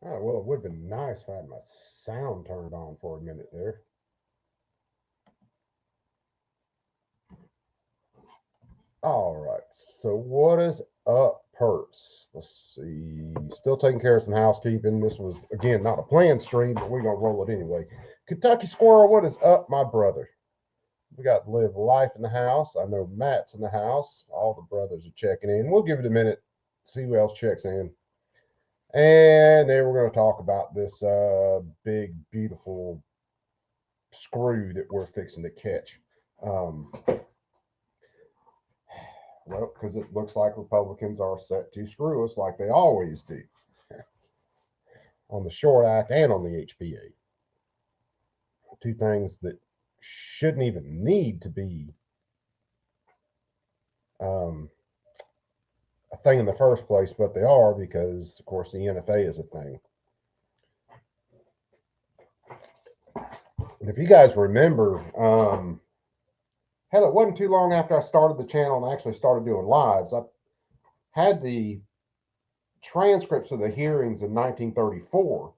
Oh, well, it would have been nice if I had my sound turned on for a minute there. All right. So what is up, Perks? Let's see. Still taking care of some housekeeping. This was again not a planned stream, but we're gonna roll it anyway. Kentucky Squirrel, what is up, my brother? We got Live Life in the house. I know Matt's in the house. All the brothers are checking in. We'll give it a minute, see who else checks in. And then we're going to talk about this big, beautiful screw that we're fixing to catch. Um, well, because it looks like Republicans are set to screw us like they always do on the Short Act and on the HPA. Two things that shouldn't even need to be um, a thing in the first place, but they are because, of course, the NFA is a thing. And if you guys remember, hell, it wasn't too long after I started the channel and actually started doing lives. I had the transcripts of the hearings in 1934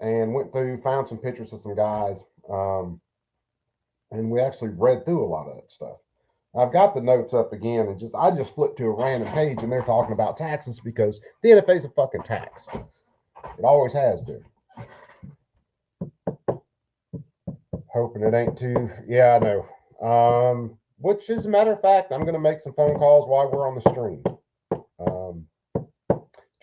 and went through, found some pictures of some guys, and we actually read through a lot of that stuff. I've got the notes up again, and I just flipped to a random page, and they're talking about taxes because the NFA is a fucking tax. It always has been. Hoping it ain't too. Yeah, I know. Which, as a matter of fact, I'm going to make some phone calls while we're on the stream. Um,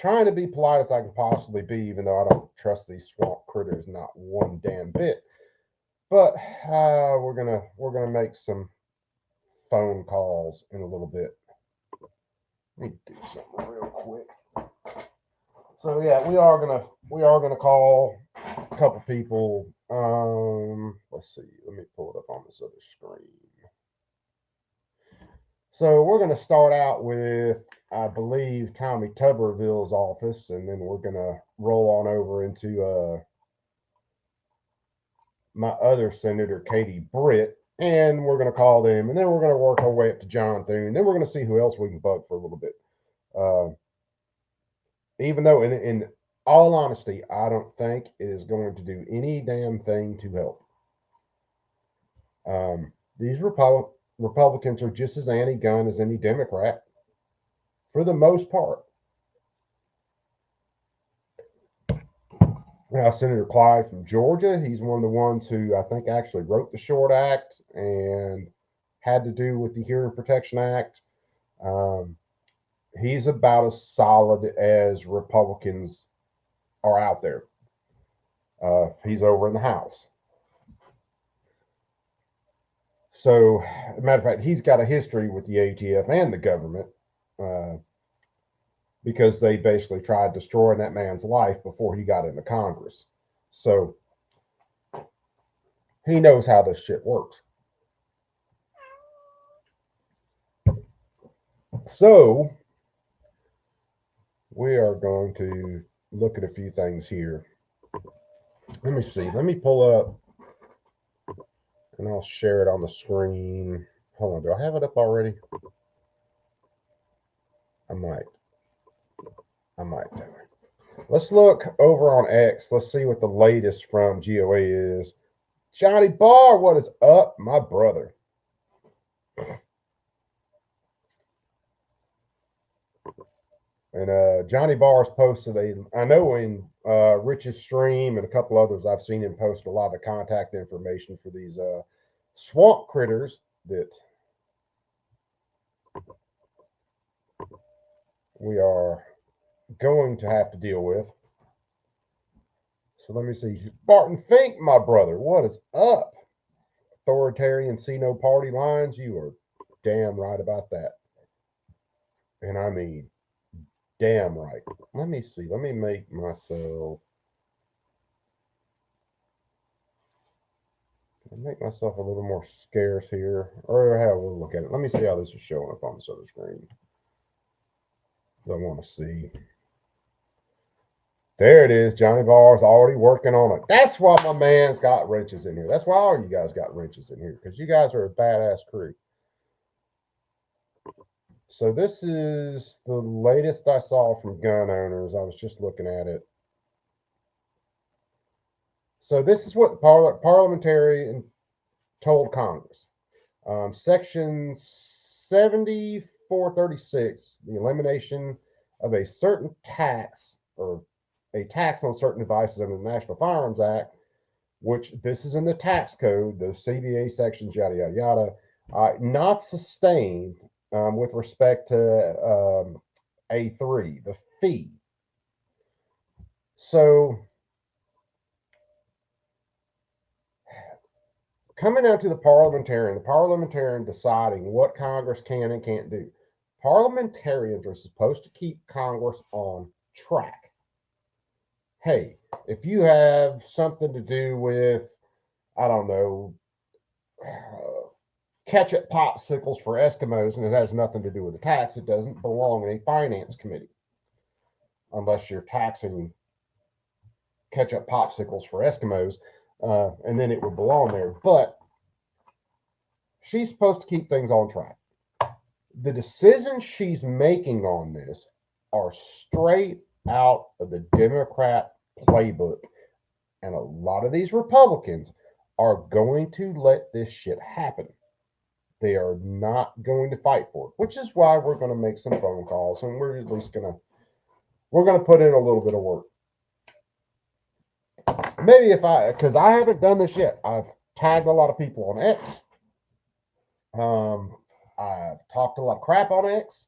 trying to be polite as I can possibly be, even though I don't trust these swamp critters not one damn bit. But we're gonna make some phone calls in a little bit. Let me do something real quick. So yeah, we are gonna call a couple people. Let's see. Let me pull it up on this other screen. So we're gonna start out with, I believe, Tommy Tuberville's office, and then we're gonna roll on over into my other senator, Katie Britt, and we're going to call them, and then we're going to work our way up to John Thune. Then we're going to see who else we can bug for a little bit. Uh, even though, in all honesty, I don't think it is going to do any damn thing to help. These Republicans are just as anti-gun as any Democrat, for the most part. Now, Senator Clyde from Georgia, he's one of the ones who I think actually wrote the Short Act and had to do with the Hearing Protection Act. Um, he's about as solid as Republicans are out there. He's over in the House. So, as a matter of fact, he's got a history with the ATF and the government uh, because they basically tried destroying that man's life before he got into Congress. So, he knows how this shit works. So, we are going to look at a few things here. Let me see. Let me pull up and I'll share it on the screen. Hold on. Do I have it up already? I might. I might do. Let's look over on X. Let's see what the latest from GOA is. Johnny Barr, what is up, my brother? And Johnny Barr's posted I know in Rich's stream and a couple others, I've seen him post a lot of contact information for these swamp critters that we are going to have to deal with. So let me see. Barton Fink, my brother, what is up? Authoritarian see no party lines. You are damn right about that. And I mean, damn right. Let me see. Let me make myself. Make myself a little more scarce here. Or how we'll look at it. Let me see how this is showing up on this other screen. I want to see. There it is. Johnny Barr's already working on it. That's why my man's got wrenches in here. That's why all you guys got wrenches in here. Because you guys are a badass crew. So this is the latest I saw from gun owners. I was just looking at it. So this is what the parliamentarian told Congress. Section 7436, the elimination of a certain tax or a tax on certain devices under the National Firearms Act, which this is in the tax code, the CBA sections, yada, yada, yada, not sustained with respect to A3, the fee. So coming down to the parliamentarian deciding what Congress can and can't do. Parliamentarians are supposed to keep Congress on track. Hey, if you have something to do with, I don't know, ketchup popsicles for Eskimos and it has nothing to do with the tax, it doesn't belong in a finance committee unless you're taxing ketchup popsicles for Eskimos, and then it would belong there. But she's supposed to keep things on track. The decisions she's making on this are straight out of the Democrat playbook. And a lot of these Republicans are going to let this shit happen. They are not going to fight for it, which is why we're going to make some phone calls and we're at least going to put in a little bit of work. Maybe because I haven't done this yet. I've tagged a lot of people on X. I've talked a lot of crap on X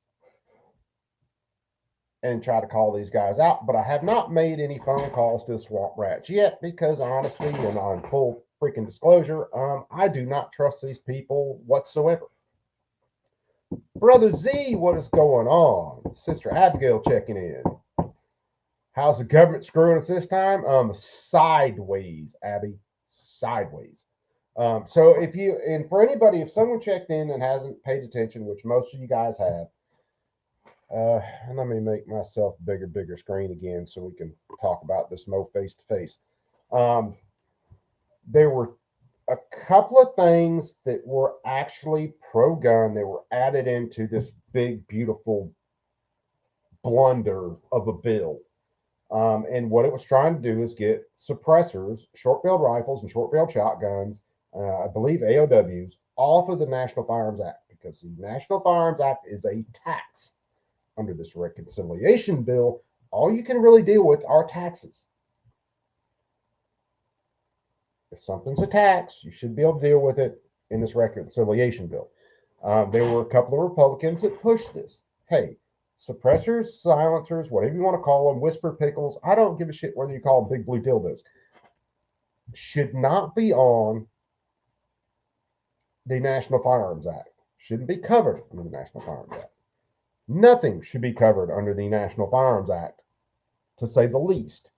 and try to call these guys out, but I have not made any phone calls to the swamp rats yet because honestly, and on full freaking disclosure, I do not trust these people whatsoever. Brother Z, what is going on? Sister Abigail checking in. How's the government screwing us this time? Sideways, Abby, sideways. So if you, and for anybody, if someone checked in and hasn't paid attention, which most of you guys have, let me make myself bigger screen again so we can talk about this more face to face. There were a couple of things that were actually pro-gun. They were added into this big, beautiful blunder of a bill. And what it was trying to do is get suppressors, short-barreled rifles and short-barreled shotguns, I believe AOWs, off of the National Firearms Act because the National Firearms Act is a tax. Under this reconciliation bill, all you can really deal with are taxes. If something's a tax, you should be able to deal with it in this reconciliation bill. There were a couple of Republicans that pushed this. Hey, suppressors, silencers, whatever you want to call them, whisper pickles, I don't give a shit whether you call them big blue dildos, should not be on the National Firearms Act. Shouldn't be covered under the National Firearms Act. Nothing should be covered under the National Firearms Act, to say the least.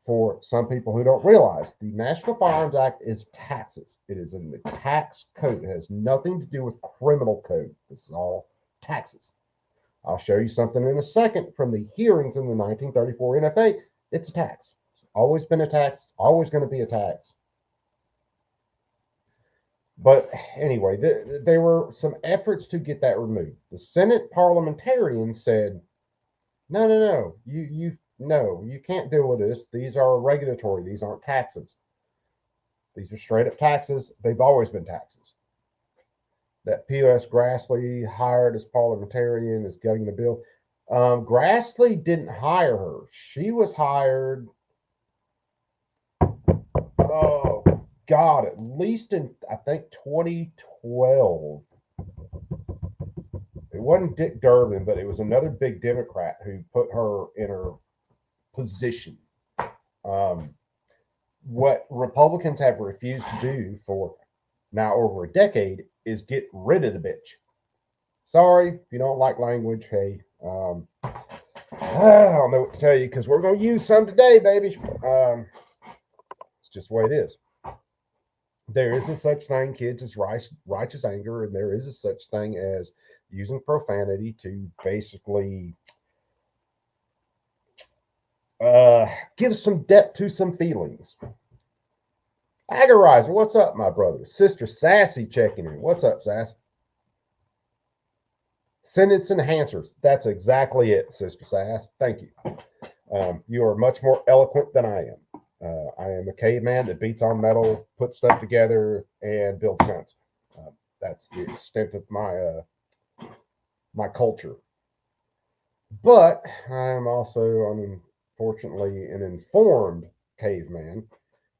For some people who don't realize, the National Firearms Act is taxes. It is in the tax code. It has nothing to do with criminal code. This is all taxes. I'll show you something in a second from the hearings in the 1934 NFA. It's a tax. It's always been a tax. It's always going to be a tax. But anyway, there were some efforts to get that removed. The Senate parliamentarians said, no, you can't deal with this. These are regulatory. These aren't taxes. These are straight up taxes. They've always been taxes. That P.O.S. Grassley hired as parliamentarian is gutting the bill. Grassley didn't hire her. She was hired, at least in, I think, 2012. It wasn't Dick Durbin, but it was another big Democrat who put her in her position. What Republicans have refused to do for now over a decade is get rid of the bitch. Sorry if you don't like language. Hey, I don't know what to tell you because we're going to use some today, baby. It's just the way it is. There is a such thing, kids, as righteous anger, and there is a such thing as using profanity to basically give some depth to some feelings. Agorizer, what's up, my brother? Sister Sassy checking in. What's up, Sass? Sentence enhancers. That's exactly it, Sister Sass. Thank you. You are much more eloquent than I am. I am a caveman that beats on metal, puts stuff together, and builds guns. That's the extent of my culture. But I'm also, unfortunately, an informed caveman,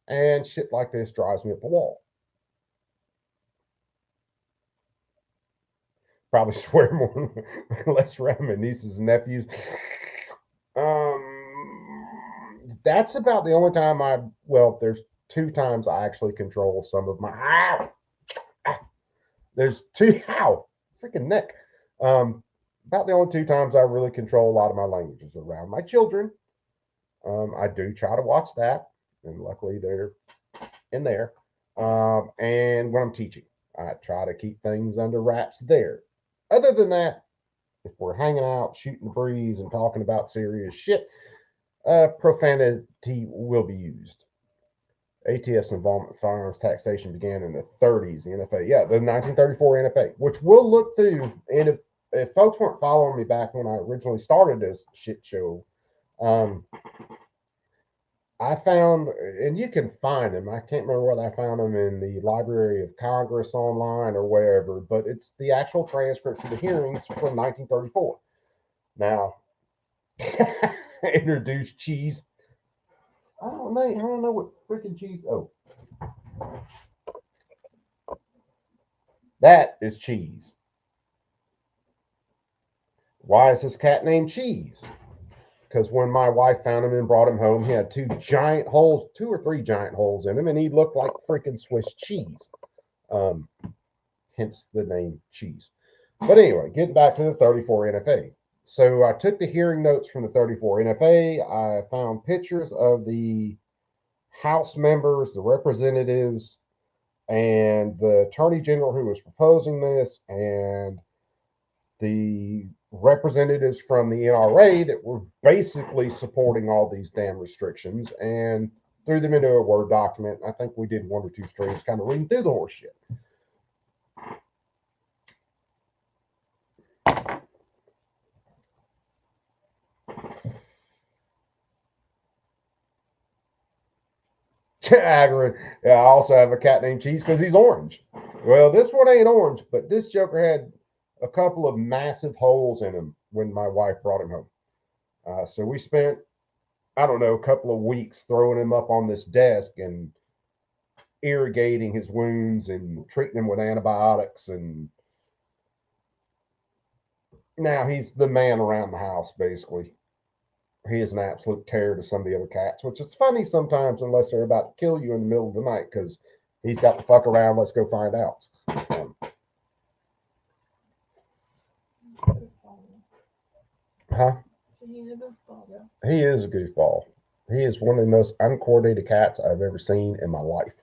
and shit like this drives me up the wall. Probably swear more, less around my nieces and nephews. That's about the only time there's two times I actually control some of my, there's two, freaking neck. About the only two times I really control a lot of my languages around my children. I do try to watch that, and luckily they're in there. And when I'm teaching, I try to keep things under wraps there. Other than that, if we're hanging out, shooting the breeze, and talking about serious shit, profanity will be used. ATF's involvement in firearms taxation began in the 30s, the NFA. Yeah, the 1934 NFA, which we'll look through. And if folks weren't following me back when I originally started this shit show, I found, and you can find them. I can't remember whether I found them in the Library of Congress online or wherever, but it's the actual transcripts of the hearings from 1934. Now, introduced cheese. I don't know what freaking cheese. Oh, that is cheese. Why is this cat named Cheese? Because when my wife found him and brought him home, he had two or three giant holes in him, and he looked like freaking Swiss cheese. Hence the name Cheese. But anyway, getting back to the 34 NFA. So I took the hearing notes from the 34 NFA. I found pictures of the House members, the representatives, and the Attorney General who was proposing this, and the representatives from the NRA that were basically supporting all these damn restrictions, and threw them into a Word document. I think we did one or two streams kind of reading through the horse shit. Yeah, I also have a cat named Cheese because he's orange. Well, this one ain't orange, but this joker had a couple of massive holes in him when my wife brought him home. So we spent, I don't know, a couple of weeks throwing him up on this desk and irrigating his wounds and treating him with antibiotics. And now he's the man around the house, basically. He is an absolute terror to some of the other cats, which is funny sometimes unless they're about to kill you in the middle of the night because he's got to fuck around. Let's go find out. Huh? He is a goofball. He is one of the most uncoordinated cats I've ever seen in my life.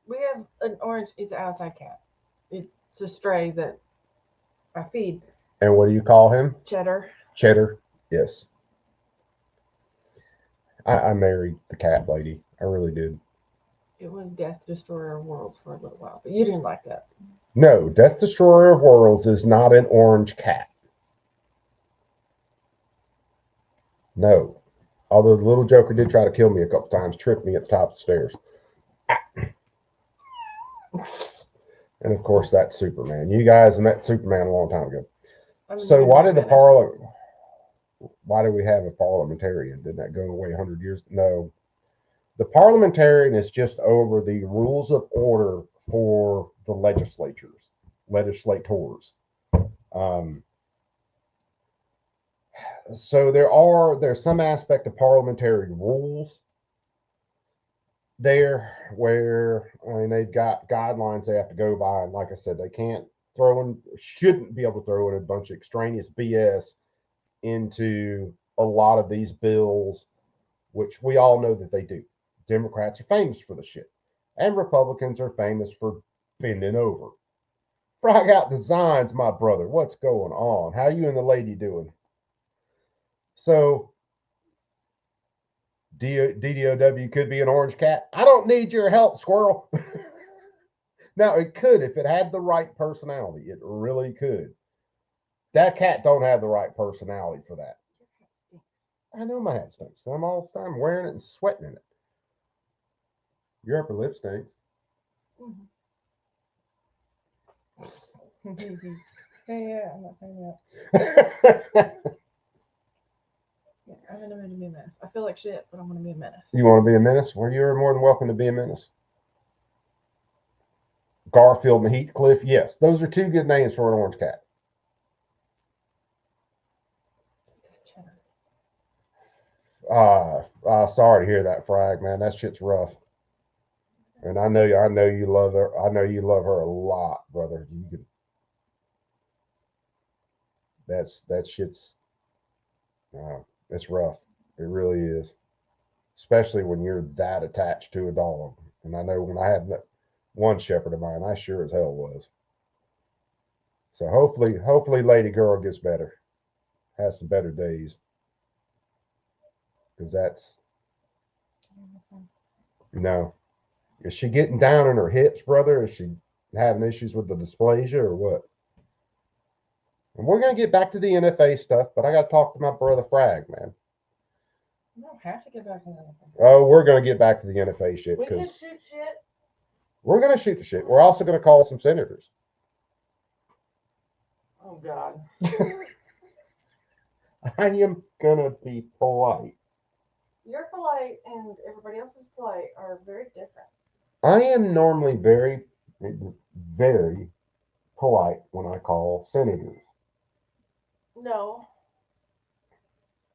We have an orange. It's an outside cat. It's a stray that I feed. And what do you call him? Cheddar. Cheddar. Yes. I married the cat lady. I really did. It was Death Destroyer of Worlds for a little while, but you didn't like that. No, Death Destroyer of Worlds is not an orange cat. No. Although the little joker did try to kill me a couple times, tripped me at the top of the stairs. And of course, that's Superman. You guys met Superman a long time ago. So why did why do we have a parliamentarian? Didn't that go away 100 years? No. The parliamentarian is just over the rules of order for the legislators. So there's some aspect of parliamentary rules there where they've got guidelines they have to go by, and like I said, they shouldn't be able to throw in a bunch of extraneous BS into a lot of these bills, which we all know that they do. Democrats are famous for the shit, and Republicans are famous for bending over. Frog Out Designs, my brother, what's going on? How you and the lady doing? So DDOW could be an orange cat. I don't need your help, squirrel. Now, it could if it had the right personality. It really could. That cat don't have the right personality for that. I know my hat stinks. I'm all the time wearing it and sweating in it. Your upper lip stinks. Yeah, I'm not saying that. Yeah, I'm in a mood to be a menace. I feel like shit, but I'm gonna be a menace. You want to be a menace? Well, you're more than welcome to be a menace. Garfield and Heathcliff, yes, those are two good names for an orange cat. Sorry to hear that, Frag, man. That shit's rough. And I know you love her. I know you love her a lot, brother. You can. That shit's. It's rough. It really is, especially when you're that attached to a dog. And I know when I had one shepherd of mine, I sure as hell was. So hopefully, Lady Girl gets better, has some better days, because that's no. Is she getting down in her hips, brother? Is she having issues with the dysplasia or what? And we're gonna get back to the NFA stuff, but I got to talk to my brother Frag, man. We don't have to get back to that. Oh, we're gonna get back to the NFA shit We can because shoot shit. we're gonna shoot the shit. We're also gonna call some senators. Oh God. I am gonna be polite. Your polite and everybody else's polite are very different. I am normally very, very polite when I call senators. No.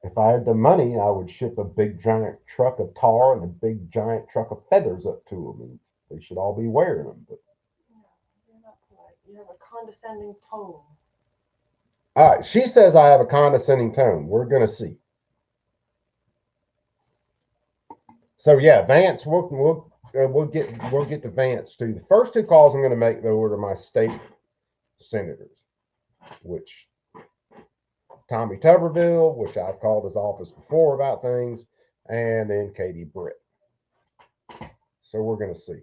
If I had the money, I would ship a big giant truck of tar and a big giant truck of feathers up to them, and they should all be wearing them. But No, you're not polite. You have a condescending tone. all right, she says I have a condescending tone. We're gonna see. So yeah, Vance, we'll get to Vance too. The first two calls I'm going to make though are to my state senators, which Tommy Tuberville, which I've called his office before about things, and then Katie Britt. So we're going to see.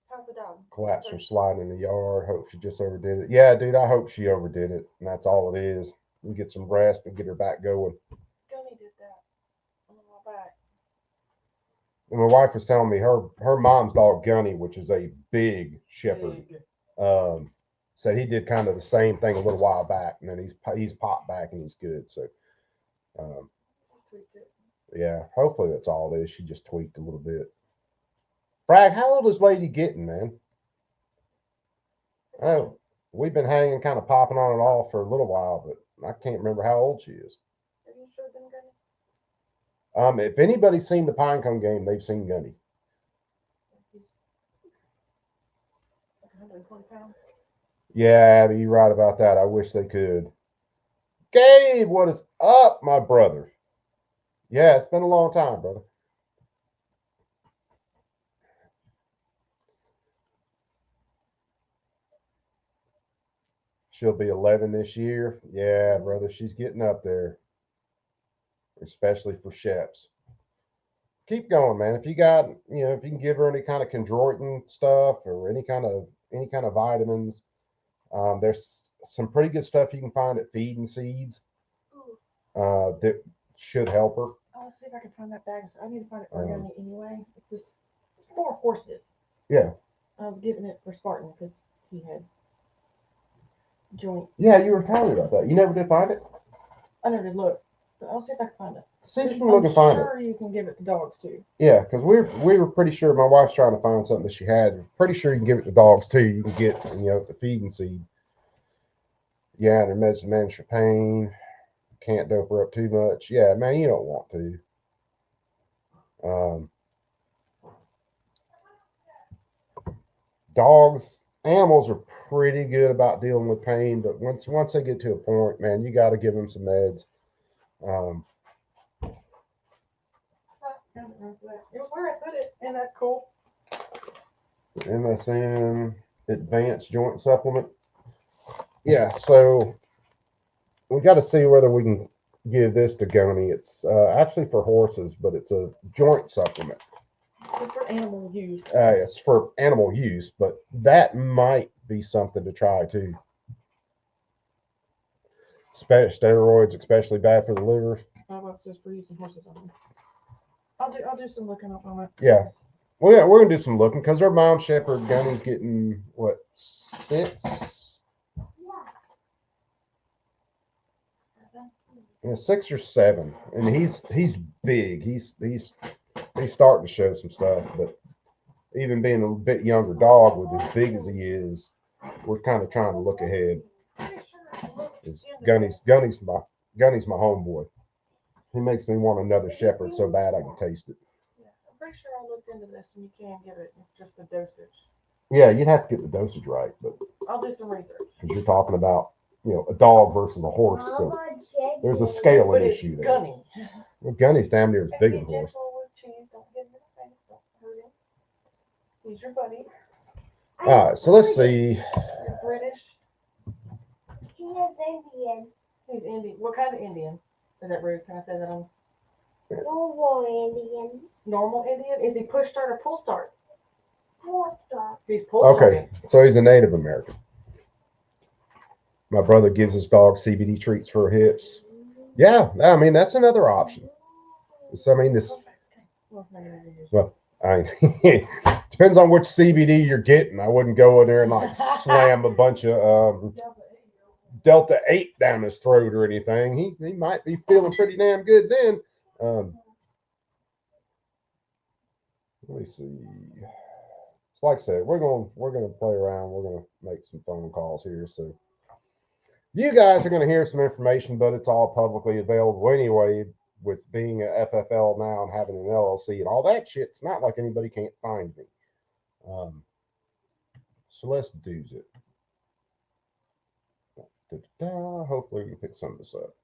How's the dog? Collapse from sliding in the yard. Hope she just overdid it. Yeah, dude, I hope she overdid it, and that's all it is. We get some rest and get her back going. Gunny did that on my back. And my wife was telling me her mom's dog Gunny, which is a big shepherd, said he did kind of the same thing a little while back, and then he's popped back and he's good. So, yeah, hopefully that's all it is. She just tweaked a little bit. Bragg, how old is Lady getting, man? Oh, we've been hanging, kind of popping on and off for a little while, but I can't remember how old she is. Have you showed them Gunny? If anybody's seen the Pinecone game, they've seen Gunny. He's like 120 pounds. Yeah, Abby, you're right about that. I wish they could. Gabe, what is up, my brother? Yeah, it's been a long time, brother. She'll be 11 this year. Yeah, brother, she's getting up there, especially for Sheps. Keep going, man. If you got, if you can give her any kind of chondroitin stuff or any kind of vitamins, there's some pretty good stuff you can find at Feed and Seeds that should help her. I'll see if I can find that bag. I need to find it for Gunny anyway. It's 4 horses. Yeah. I was giving it for Spartan because he had joint. Yeah, you were telling me about that. You never did find it? I never did look, but I'll see if I can find it. See if you can look and find it. I'm sure you can give it to dogs too. Yeah, because we were pretty sure. My wife's trying to find something that she had. Pretty sure you can give it to dogs too. You can get the Feed and Seed. Yeah, their medicine managed for pain. Can't dope her up too much. Yeah, man, you don't want to. Animals are pretty good about dealing with pain, but once they get to a point, man, you got to give them some meds. It was where I put it, and that's cool. MSM Advanced Joint Supplement. Yeah, so we got to see whether we can give this to Gunny. It's actually for horses, but it's a joint supplement. It's for animal use. It's for animal use, but that might be something to try too. Steroids, especially bad for the liver. How about just for using horses on them? I'll do some looking up on it. Yeah. Well, yeah, we're gonna do some looking because our mom shepherd Gunny's getting what 6? Yeah, 6 or 7, and he's big. He's starting to show some stuff, but even being a bit younger dog with as big as he is, we're kind of trying to look ahead. Gunny's my homeboy. He makes me want another shepherd so bad I can taste it. Yeah, I'm pretty sure I looked into this and you can't get it. It's just the dosage. Yeah, you'd have to get the dosage right, but I'll do some research. because you're talking about a dog versus a horse, so there's a scaling But it's issue there. Gunny. Well, Gunny's damn near as big as a Be horse. gentle with cheese. Don't hit him in the face. Don't hurt him. He's your buddy. All right, so let's see. You're British. He is Indian. He's Indian. What kind of Indian? Is that rude? Can I say that on Normal Indian. normal Indian? Is he push start or pull start? Full stop. He's pull Okay, starting. so he's a Native American. My brother gives his dog CBD treats for her hips. Yeah, I mean that's another option. So, I mean this. Well, depends on which CBD you're getting. I wouldn't go in there and like slam a bunch of Delta 8 down his throat or anything. He might be feeling pretty damn good then. Let me see. Like I said, we're gonna play around. We're gonna make some phone calls here. So you guys are gonna hear some information, but it's all publicly available anyway. With being a FFL now and having an LLC and all that shit, it's not like anybody can't find me. So let's do it. Hopefully we can pick some of this up.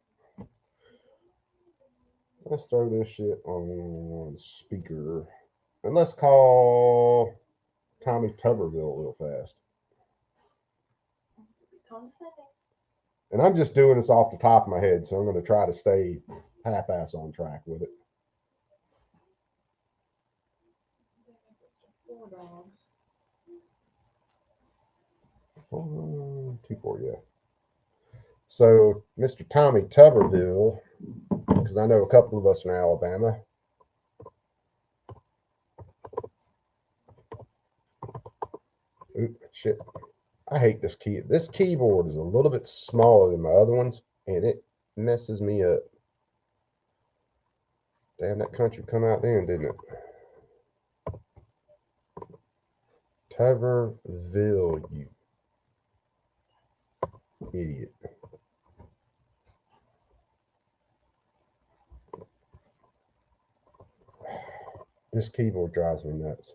Let's throw this shit on speaker. And let's call Tommy Tuberville real fast. And I'm just doing this off the top of my head, so I'm going to try to stay half-ass on track with it. $4, 2-4, yeah. So, Mr. Tommy Tuberville, because I know a couple of us in Alabama. Ooh, shit. I hate this key. This keyboard is a little bit smaller than my other ones, and it messes me up. Damn, that country come out then, didn't it? Tuberville, you idiot. This keyboard drives me nuts.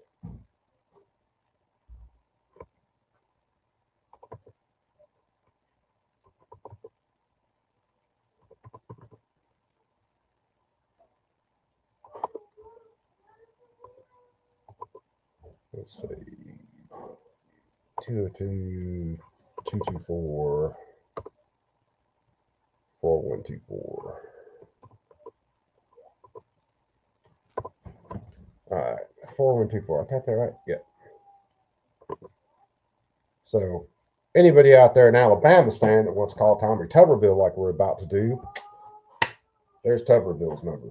Let's see. 202, 224, 4124. All right, 4124. I got that right? Yeah. So, anybody out there in Alabama stand that wants to call Tommy Tuberville like we're about to do, there's Tuberville's number.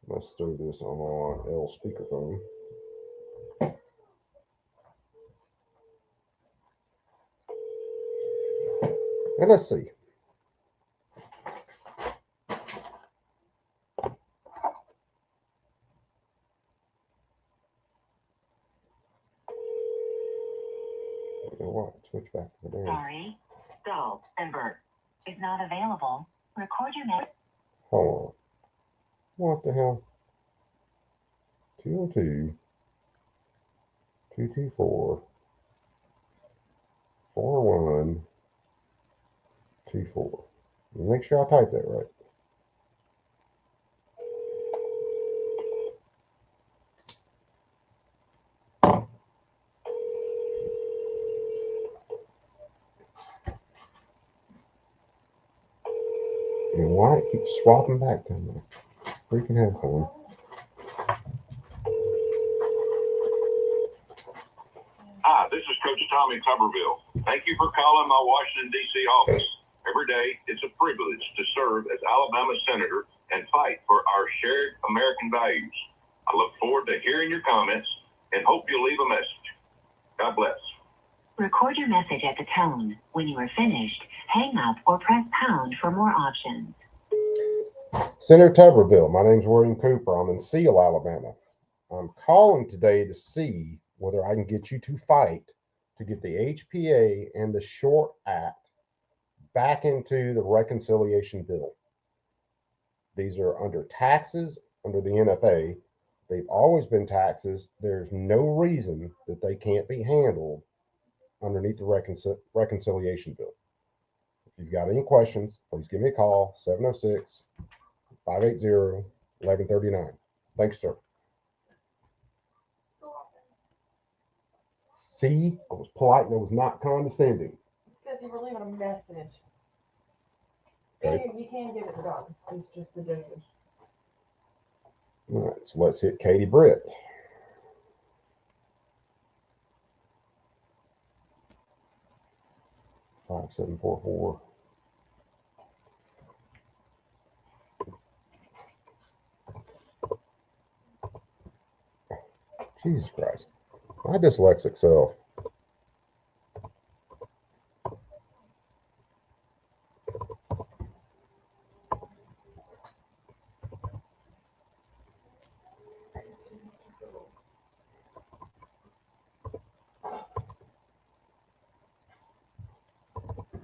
Let's throw this on L speakerphone. And let's see. What? Switch back to the damn. Sorry, Go Ember is not available. Record your message. Hold on. What the hell? 202, 224, 4124. Make sure I type that right. And why it keeps swapping back to my freaking headphone. Hi, this is Coach Tommy Tuberville. Thank you for calling my Washington, D.C. office. Every day, it's a privilege to serve as Alabama Senator and fight for our shared American values. I look forward to hearing your comments and hope you'll leave a message. God bless. Record your message at the tone. When you are finished, hang up or press pound for more options. Senator Tuberville, my name's William Cooper. I'm in Seal, Alabama. I'm calling today to see whether I can get you to fight to get the HPA and the Short Act back into the reconciliation bill. These are under taxes under the NFA. They've always been taxes. There's no reason that they can't be handled underneath the reconciliation bill. If you've got any questions, please give me a call, 706-580-1139. Thanks, sir. See, I was polite and I was not condescending. Because you were leaving a message. Okay. You can get it done. It's just the dosage. All right, so let's hit Katie Britt. Five, 744. Jesus Christ. My dyslexic self.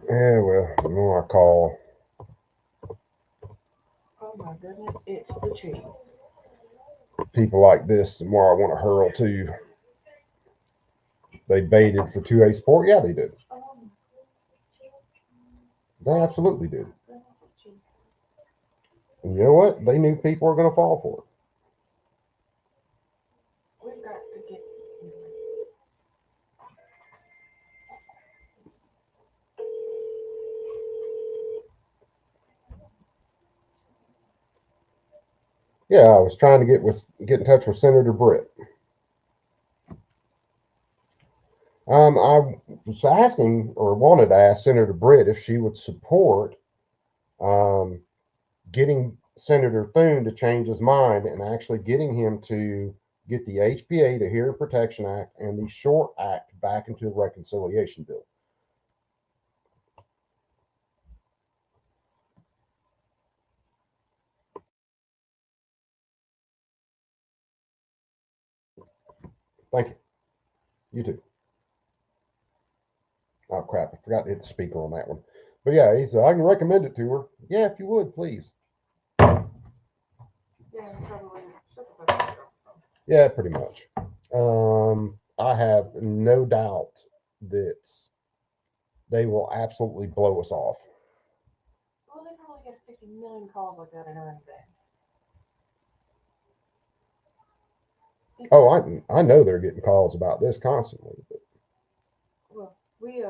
Yeah, well, the more I call, Oh my goodness, it's the cheese. people like this, the more I want to hurl to. They baited for 2A support. Yeah, they did. They absolutely did. And you know what? They knew people were going to fall for it. We've got to get. Yeah, I was trying to get in touch with Senator Britt. I was asking or wanted to ask Senator Britt if she would support getting Senator Thune to change his mind and actually getting him to get the HPA, the Hearing Protection Act, and the Short Act back into the reconciliation bill. Thank you. You too. Oh crap! I forgot to hit the speaker on that one. But yeah, he said I can recommend it to her. Yeah, if you would, please. Yeah, probably. Yeah, pretty much. I have no doubt that they will absolutely blow us off. Well, they probably get 50 million calls like that in a day. Oh, I know they're getting calls about this constantly. But Well, we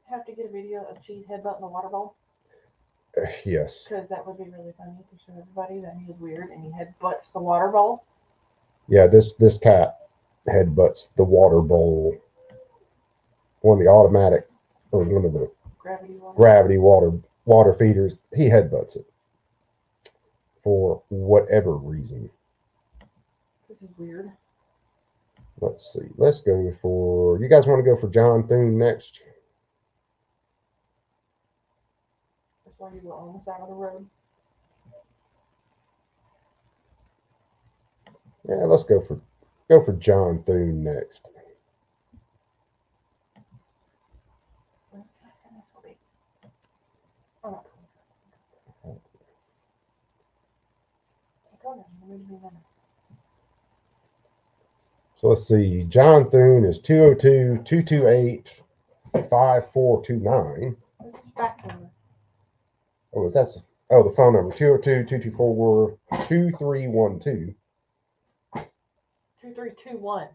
have to get a video of Cheese headbutting the water bowl. Yes. Because that would be really funny to show everybody that he is weird and he headbutts the water bowl. Yeah, this cat headbutts the water bowl. One of the automatic, or one of the gravity water feeders. He headbutts it for whatever reason. This is weird. Let's see. Let's go for. You guys want to go for John Thune next? That's why you go on the side of the road. Yeah, let's go for John Thune next. So let's see. John Thune is 202-228-5429. Oh, that's the phone number 202-224-2312. 2321.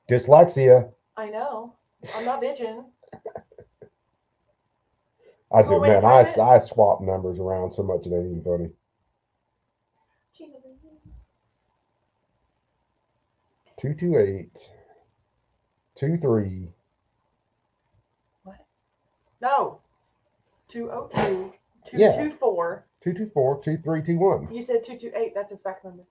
Dyslexia. I know. I'm not bitching. I do, man. I swap numbers around so much it ain't even funny. 228-2312. No. 202 Yeah. 224. 224-2321. You said 228. That's his fax number.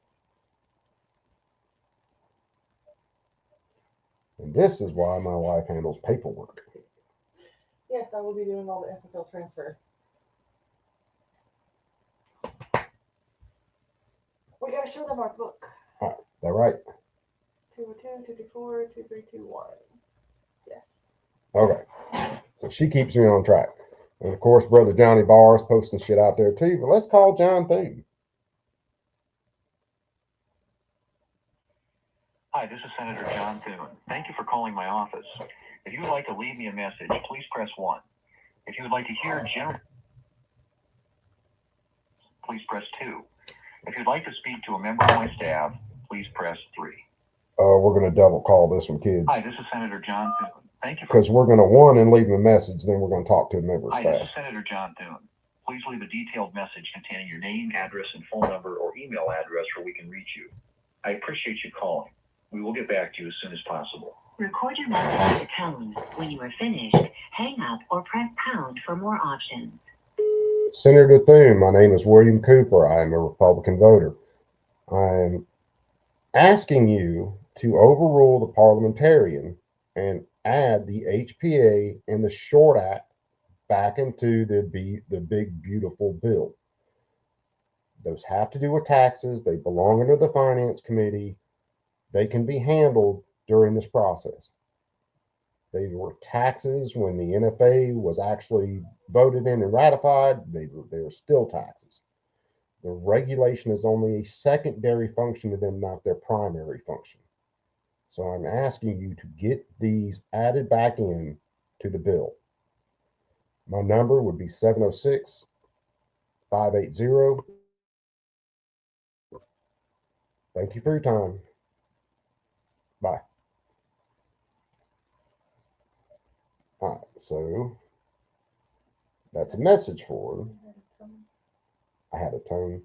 And this is why my wife handles paperwork. Yes, I will be doing all the FFL transfers. We gotta show them our book. Is that right? 202 224 2321. Yes. Okay. So she keeps me on track. And of course, Brother Johnny Barr is posting shit out there too. But let's call John Thune. Hi, this is Senator John Thune. Thank you for calling my office. If you would like to leave me a message, please press 1. If you would like to hear general, please press 2. If you'd like to speak to a member of my staff, please press 3. We're going to double call this one, kids. Hi, this is Senator John Thune. Thank you for... Because we're going to one and leave them a message, then we're going to talk to a member of Hi, this staff. is Senator John Thune. Please leave a detailed message containing your name, address, and phone number or email address where we can reach you. I appreciate you calling. We will get back to you as soon as possible. Record your message at the tone. When you are finished, hang up or press pound for more options. Senator Thune, my name is William Cooper. I am a Republican voter. I'm asking you to overrule the parliamentarian and add the HPA and the Short Act back into the big, beautiful bill. Those have to do with taxes. They belong under the Finance Committee. They can be handled during this process. They were taxes when the NFA was actually voted in and ratified. They are still taxes. The regulation is only a secondary function to them, not their primary function. So I'm asking you to get these added back in to the bill. My number would be 706-580. Thank you for your time. Bye. All right, so that's a message for them. I had a tone.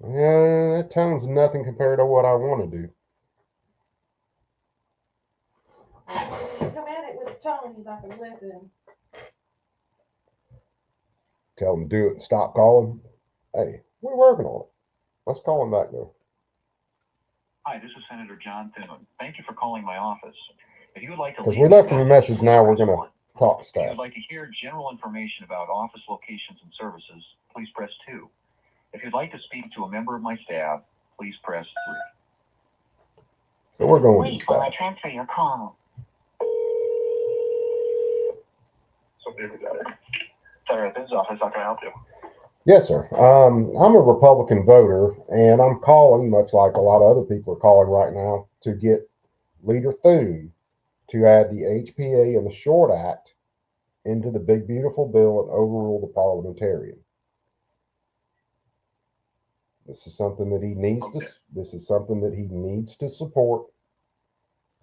Yeah, that tone's nothing compared to what I want to do. You come at it with a tone, he's not gonna listen. Tell them to do it and stop calling. Hey, we're working on it. Let's call him back though. Hi, this is Senator John Thune. Thank you for calling my office. If you would like to Because leave we me left him a message, now we're press going 1. to talk to If you staff. would like to hear general information about office locations and services, please press 2. If you'd like to speak to a member of my staff, please press 3. So we're going to Wait while I staff. transfer your call. Sorry, this is office. How can I help you? Yes, sir. I'm a Republican voter, and I'm calling, much like a lot of other people are calling right now, to get Leader Thune to add the HPA and the Short Act into the big, beautiful bill and overrule the parliamentarian. This is something that he needs to. This is something that he needs to support.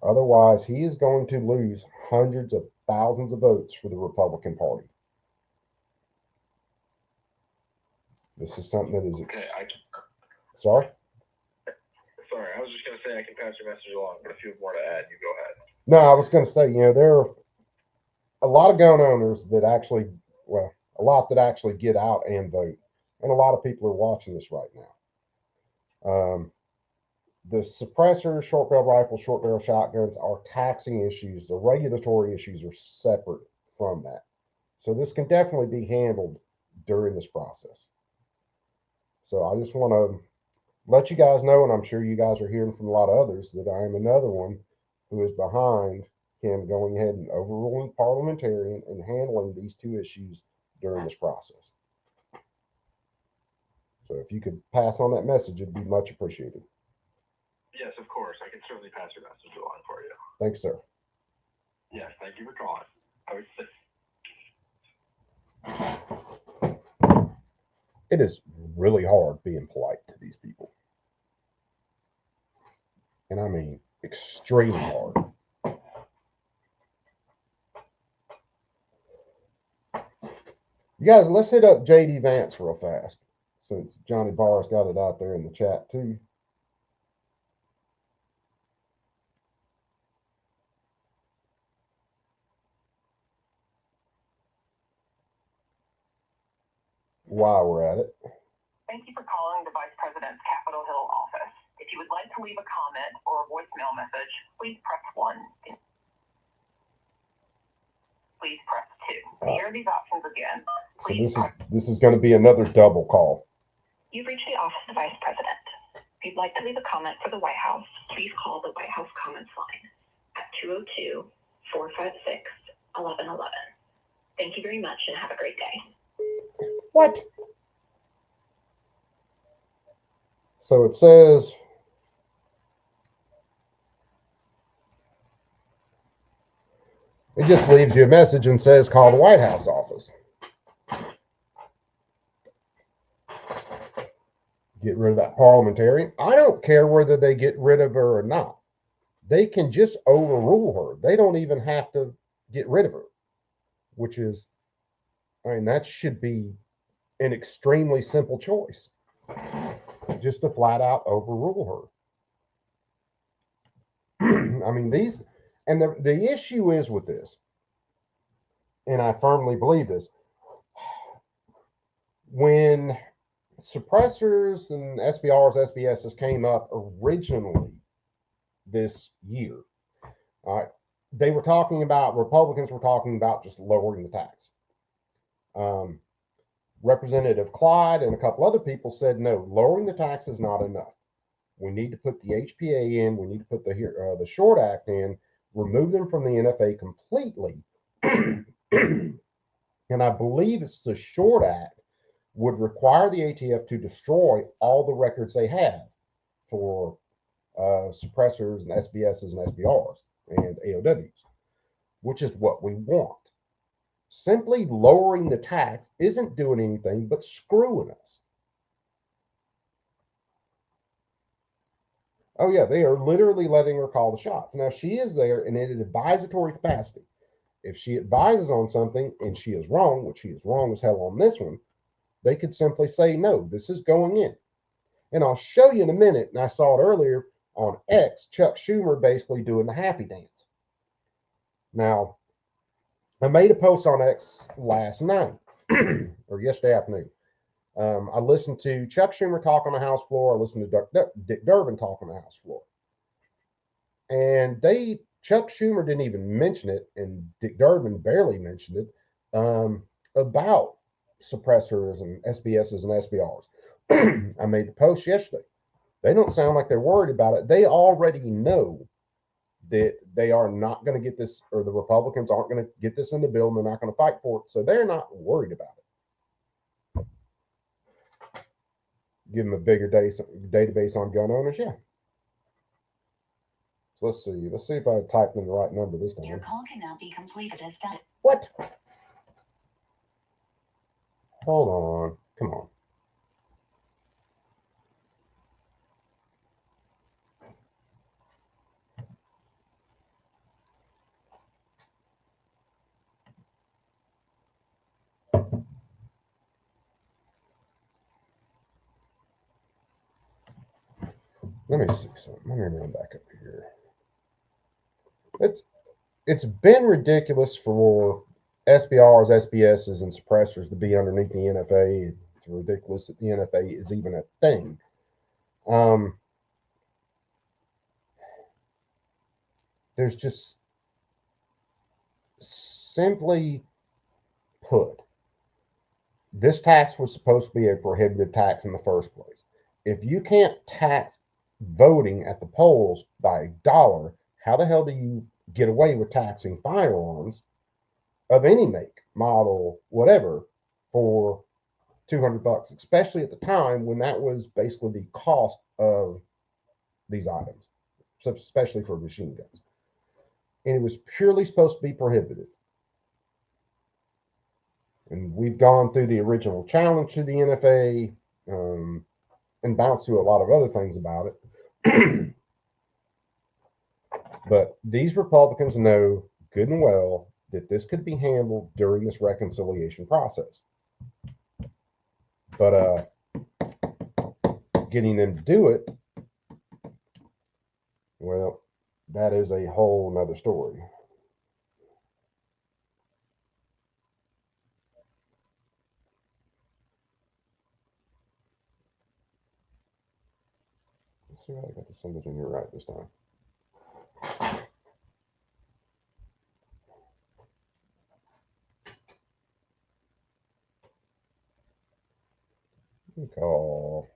Otherwise, he is going to lose hundreds of thousands of votes for the Republican Party. This is something that is. Sorry. Sorry, I was just going to say I can pass your message along, but if you have more to add, you go ahead. No, I was going to say, there are a lot of gun owners that actually, a lot that actually get out and vote, and a lot of people are watching this right now. The suppressors, short barrel rifles, short barrel shotguns are taxing issues. The regulatory issues are separate from that. So this can definitely be handled during this process. So I just want to let you guys know, and I'm sure you guys are hearing from a lot of others, that I am another one who is behind him going ahead and overruling the parliamentarian and handling these two issues during this process. So if you could pass on that message, it'd be much appreciated. Yes, of course. I can certainly pass your message along for you. Thanks, sir. Yes, thank you for calling. I would say. It is really hard being polite to these people. And I mean extremely hard. You guys, let's hit up JD Vance real fast, since Johnny Barr's got it out there in the chat too. while we're at it. Thank you for calling the Vice President's Capitol Hill office. If you would like to leave a comment or a voicemail message, please press 1. Please press 2. To hear these options again, So please this is going to be another double call. You've reached the office of the Vice President. If you'd like to leave a comment for the White House, please call the White House Comments line at 202-456-1111. Thank you very much and have a great day. What? So it says, it just leaves you a message and says, call the White House office. Get rid of that parliamentarian. I don't care whether they get rid of her or not. They can just overrule her. They don't even have to get rid of her, which is, I mean, that should be an extremely simple choice. Just to flat out overrule her. I mean, these, and the issue is with this, and I firmly believe this, when suppressors and SBRs, SBSs came up originally this year, they were talking about, Republicans were talking about just lowering the tax. Representative Clyde and a couple other people said, no, lowering the tax is not enough. We need to put the HPA in. We need to put the Short Act in, remove them from the NFA completely. And I believe it's the Short Act would require the ATF to destroy all the records they have for suppressors and SBSs and SBRs and AOWs, which is what we want. Simply lowering the tax isn't doing anything but screwing us. Oh, yeah, they are literally letting her call the shots. Now, she is there in an advisory capacity. If she advises on something and she is wrong, which she is wrong as hell on this one, they could simply say, no, this is going in. And I'll show you in a minute, and I saw it earlier on X, Chuck Schumer basically doing the happy dance. Now, I made a post on X last night, or yesterday afternoon. I listened to Chuck Schumer talk on the House floor. I listened to Dick Durbin talk on the House floor. And Chuck Schumer didn't even mention it, and Dick Durbin barely mentioned it, about suppressors and SBSs and SBRs. I made the post yesterday. They don't sound like they're worried about it. They already know that they are not going to get this, or the Republicans aren't going to get this in the bill, and they're not going to fight for it. So they're not worried about it. Give them a bigger database on gun owners, yeah. So let's see. Let's see if I typed in the right number this time. Your call cannot be completed as done. What? Hold on. Come on. Let me see something. Let me run back up here. It's been ridiculous for SBRs, SBSs, and suppressors to be underneath the NFA. It's ridiculous that the NFA is even a thing. There's just, simply put, this tax was supposed to be a prohibitive tax in the first place. If you can't tax voting at the polls by $1, how the hell do you get away with taxing firearms of any make, model, whatever, for $200, especially at the time when that was basically the cost of these items, especially for machine guns. And it was purely supposed to be prohibited. And we've gone through the original challenge to the NFA, and bounced through a lot of other things about it. But these Republicans know good and well that this could be handled during this reconciliation process. But getting them to do it, well, that is a whole nother story. Let's see if I got the symbols in here right this time. Call.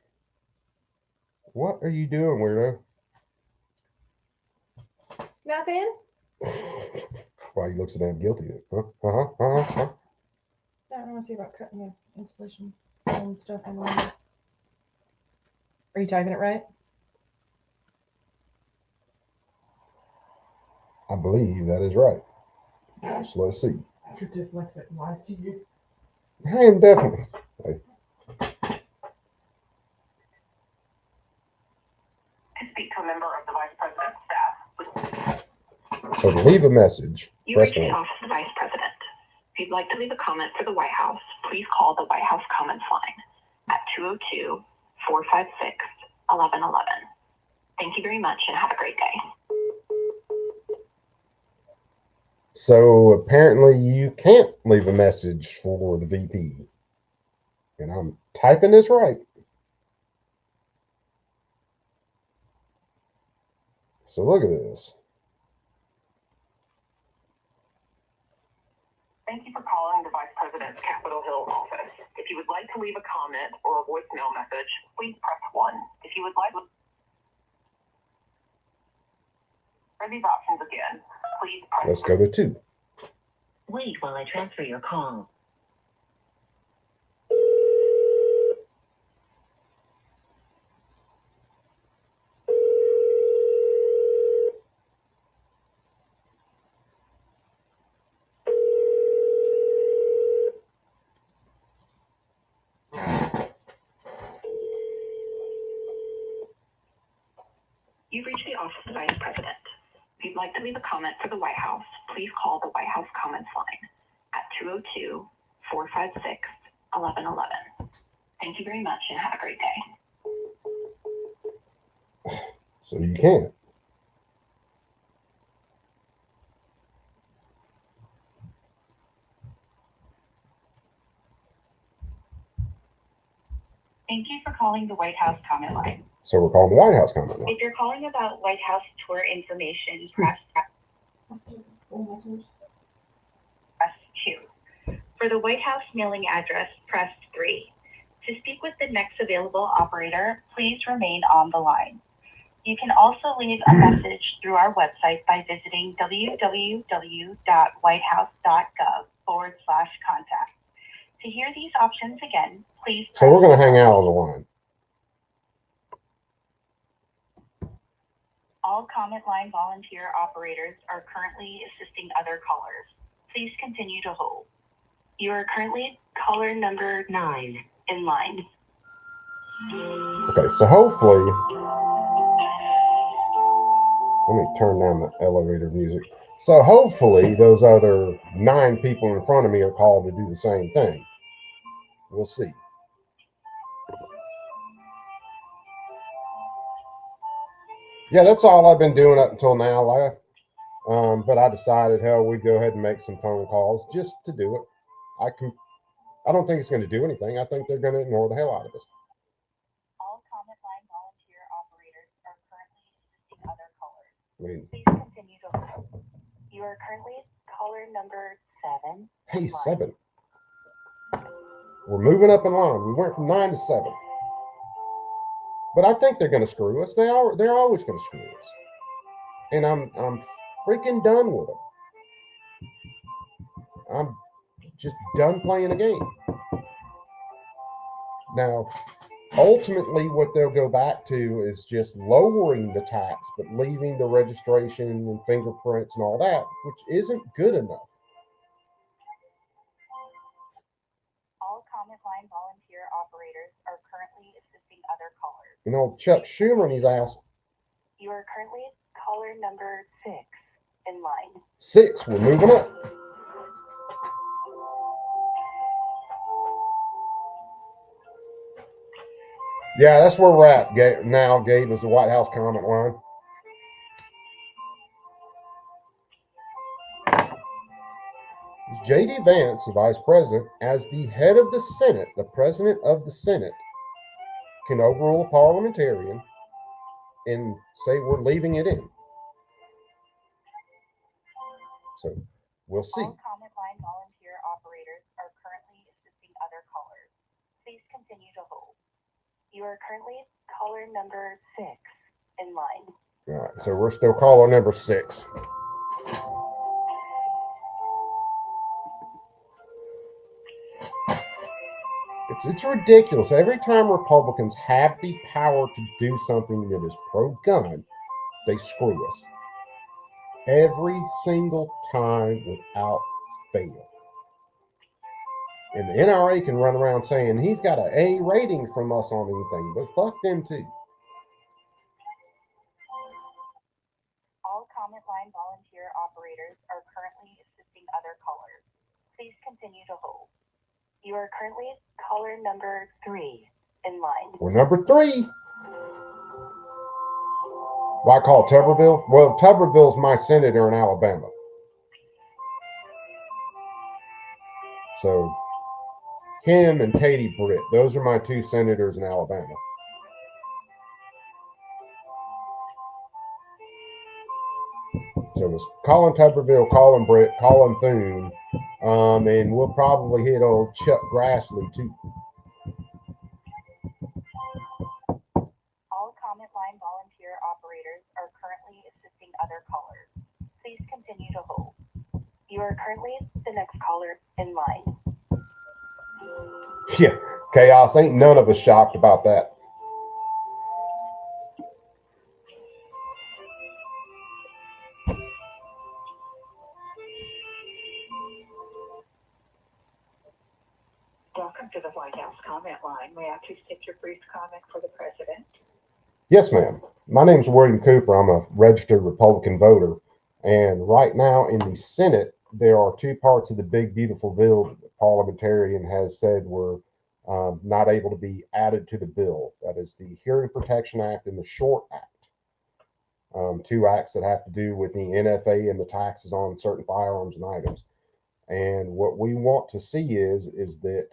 What are you doing, weirdo? Nothing. Why he looks so damn guilty? Huh? I don't want to see about cutting the installation and stuff in line. Are you typing it right? I believe that is right. So let's see. You're dyslexic. Why did you? I am definitely. Hey, To speak to a member of the Vice President's staff. so to leave a message, You press reached the 1. office of the Vice President. If you'd like to leave a comment for the White House, please call the White House Comments line at 202-456-1111. Thank you very much and have a great day. So apparently you can't leave a message for the VP. And I'm typing this right. So look at this. Thank you for calling the Vice President's Capitol Hill office. If you would like to leave a comment or a voicemail message, please press 1. If you would like for these options again, please press Let's go to 2. Wait while I transfer your call. You've reached the office of the Vice President. If you'd like to leave a comment for the White House, please call the White House Comments line at 202-456-1111. Thank you very much and have a great day. So you can't. Thank you for calling the White House Comment line. So we're calling the White House comment line. If you're calling about White House tour information, press 2. For the White House mailing address, press 3. To speak with the next available operator, please remain on the line. You can also leave a message through our website by visiting www.whitehouse.gov/contact. To hear these options again, please So we're going to hang out on the line. All comment line volunteer operators are currently assisting other callers. Please continue to hold. You are currently caller number 9 in line. Okay, so hopefully, let me turn down the elevator music. So hopefully those other 9 people in front of me are called to do the same thing. We'll see. Yeah, that's all I've been doing up until now. But I decided, hell, we'd go ahead and make some phone calls just to do it. I don't think it's going to do anything. I think they're going to ignore the hell out of us. All comment line volunteer operators are currently assisting other callers. I mean, Please continue to hold. You are currently caller number 7. hey, 7. We're moving up in line. We went from 9 to 7. But I think they're going to screw us. They're always going to screw us. And I'm freaking done with them. I'm just done playing a game. Now, ultimately, what they'll go back to is just lowering the tax, but leaving the registration and fingerprints and all that, which isn't good enough. All comment line volunteer operators are currently assisting other callers. You know, Chuck Schumer and his ass. You are currently caller number 6 in line. 6, we're moving up. Yeah, that's where we're at now. Gabe is the White House comment line. J.D. Vance, the Vice President, as the head of the Senate, the President of the Senate, can overrule a parliamentarian and say we're leaving it in. So we'll see. All comment line volunteer operators are currently assisting other callers. Please continue to hold. You are currently caller number 6 in line. All right, so we're still caller number 6. It's ridiculous. Every time Republicans have the power to do something that is pro-gun, they screw us. Every single time without fail. And the NRA can run around saying he's got an A rating from us on anything, but fuck them too. All comment line volunteer operators are currently assisting other callers. Please continue to hold. You are currently caller number 3 in line. We're number 3. Why call Tuberville? Well, Tuberville's my senator in Alabama. So him and Katie Britt, those are my 2 senators in Alabama. So it's Colin Tuberville, Colin Britt, Colin Thune, and we'll probably hit old Chuck Grassley too. All comment line volunteer operators are currently assisting other callers. Please continue to hold. You are currently the next caller in line. Yeah, chaos. Ain't none of us shocked about that. Welcome to the White House comment line. May I please take your brief comment for the president? Yes, ma'am. My name's William Cooper. I'm a registered Republican voter. And right now in the Senate, there are 2 parts of the big, beautiful bill that the parliamentarian has said were not able to be added to the bill. That is the Hearing Protection Act and the Short Act. 2 acts that have to do with the NFA and the taxes on certain firearms and items. And what we want to see is that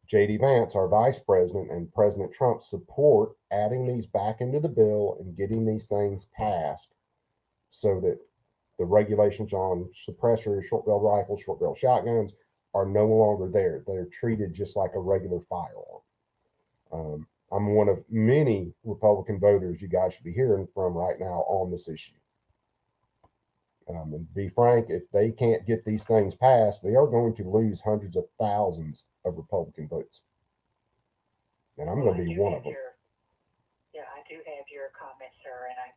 J.D. Vance, our vice president, and President Trump support adding these back into the bill and getting these things passed so that the regulations on suppressors, short barrel rifles, short barrel shotguns are no longer there. They're treated just like a regular firearm. I'm one of many Republican voters you guys should be hearing from right now on this issue. And to be frank, if they can't get these things passed, they are going to lose hundreds of thousands of Republican votes. And I'm going to be one of them. Yeah, I do have your comment, sir, and I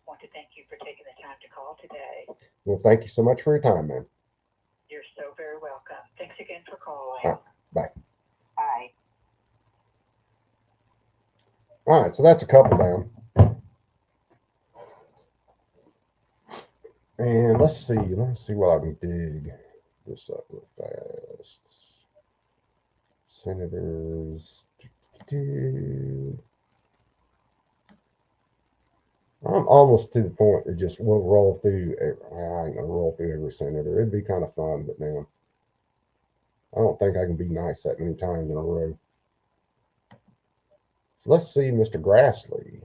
want to thank you for taking the time to call today. Well, thank you so much for your time, man. You're so very welcome. Thanks again for calling. All right, bye. Bye. All right, so that's a couple down. And let's see what I can dig this up real fast. Senators. I'm almost to the point that just we'll roll through. I ain't gonna roll through every senator. It'd be kind of fun, but now I don't think I can be nice that many times in a row. So let's see, Mr. Grassley.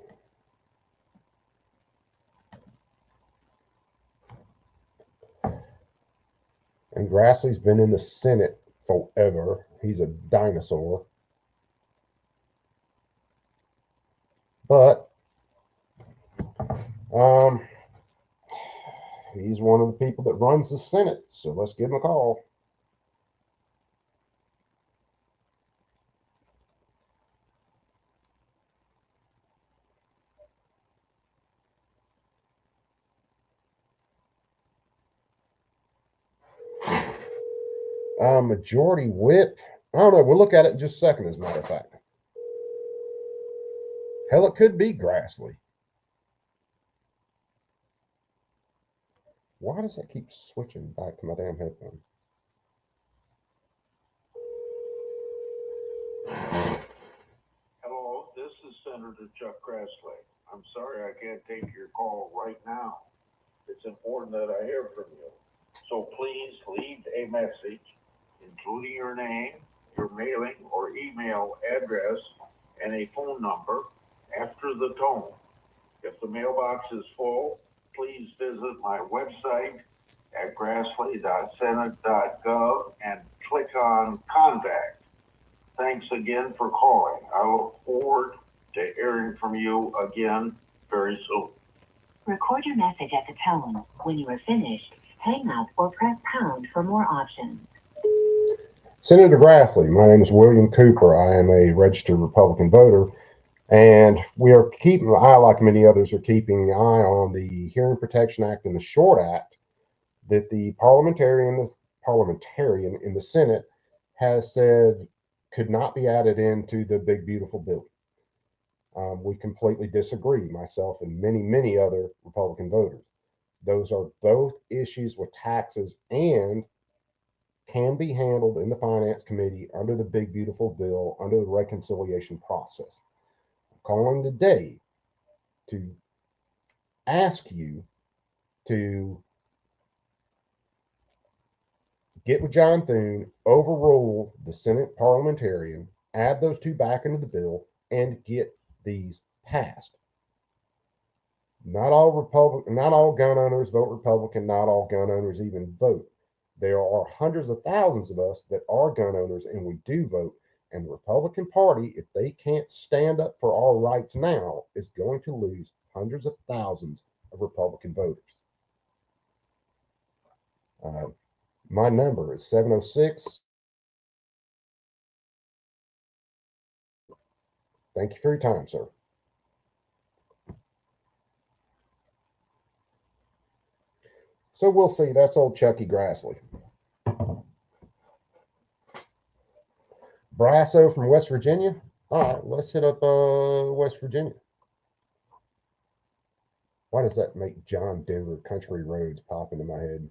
And Grassley's been in the Senate forever. He's a dinosaur. But he's one of the people that runs the Senate. So let's give him a call. Majority whip. I don't know. We'll look at it in just a second, as a matter of fact. Hell, it could be Grassley. Why does that keep switching back to my damn headphone? Hello, this is Senator Chuck Grassley. I'm sorry I can't take your call right now. It's important that I hear from you. So please leave a message, including your name, your mailing or email address, and a phone number after the tone. the mailbox is full, please visit my website at grassley.senate.gov and click on Contact. Thanks again for calling. I look forward to hearing from you again very soon. Record your message at the tone. When you are finished, hang up or press pound for more options. Senator Grassley, my name is William Cooper. I am a registered Republican voter, and we are keeping, I, like many others, are keeping an eye on the Hearing Protection Act and the Short Act that the parliamentarian in the Senate has said could not be added into the big, beautiful bill. We completely disagree, myself and many, many other Republican voters. Those are both issues with taxes and can be handled in the Finance Committee under the big, beautiful bill, under the reconciliation process. I'm calling today to ask you to get with John Thune, overrule the Senate parliamentarian, add those two back into the bill, and get these passed. Not all gun owners vote Republican, not all gun owners even vote. There are hundreds of thousands of us that are gun owners and we do vote. And the Republican Party, if they can't stand up for our rights now, is going to lose hundreds of thousands of Republican voters. My number is 706. Thank you for your time, sir. So we'll see. That's old Chucky Grassley. Brasso from West Virginia. All right, let's hit up West Virginia. Why does that make John Denver Country Roads pop into my head?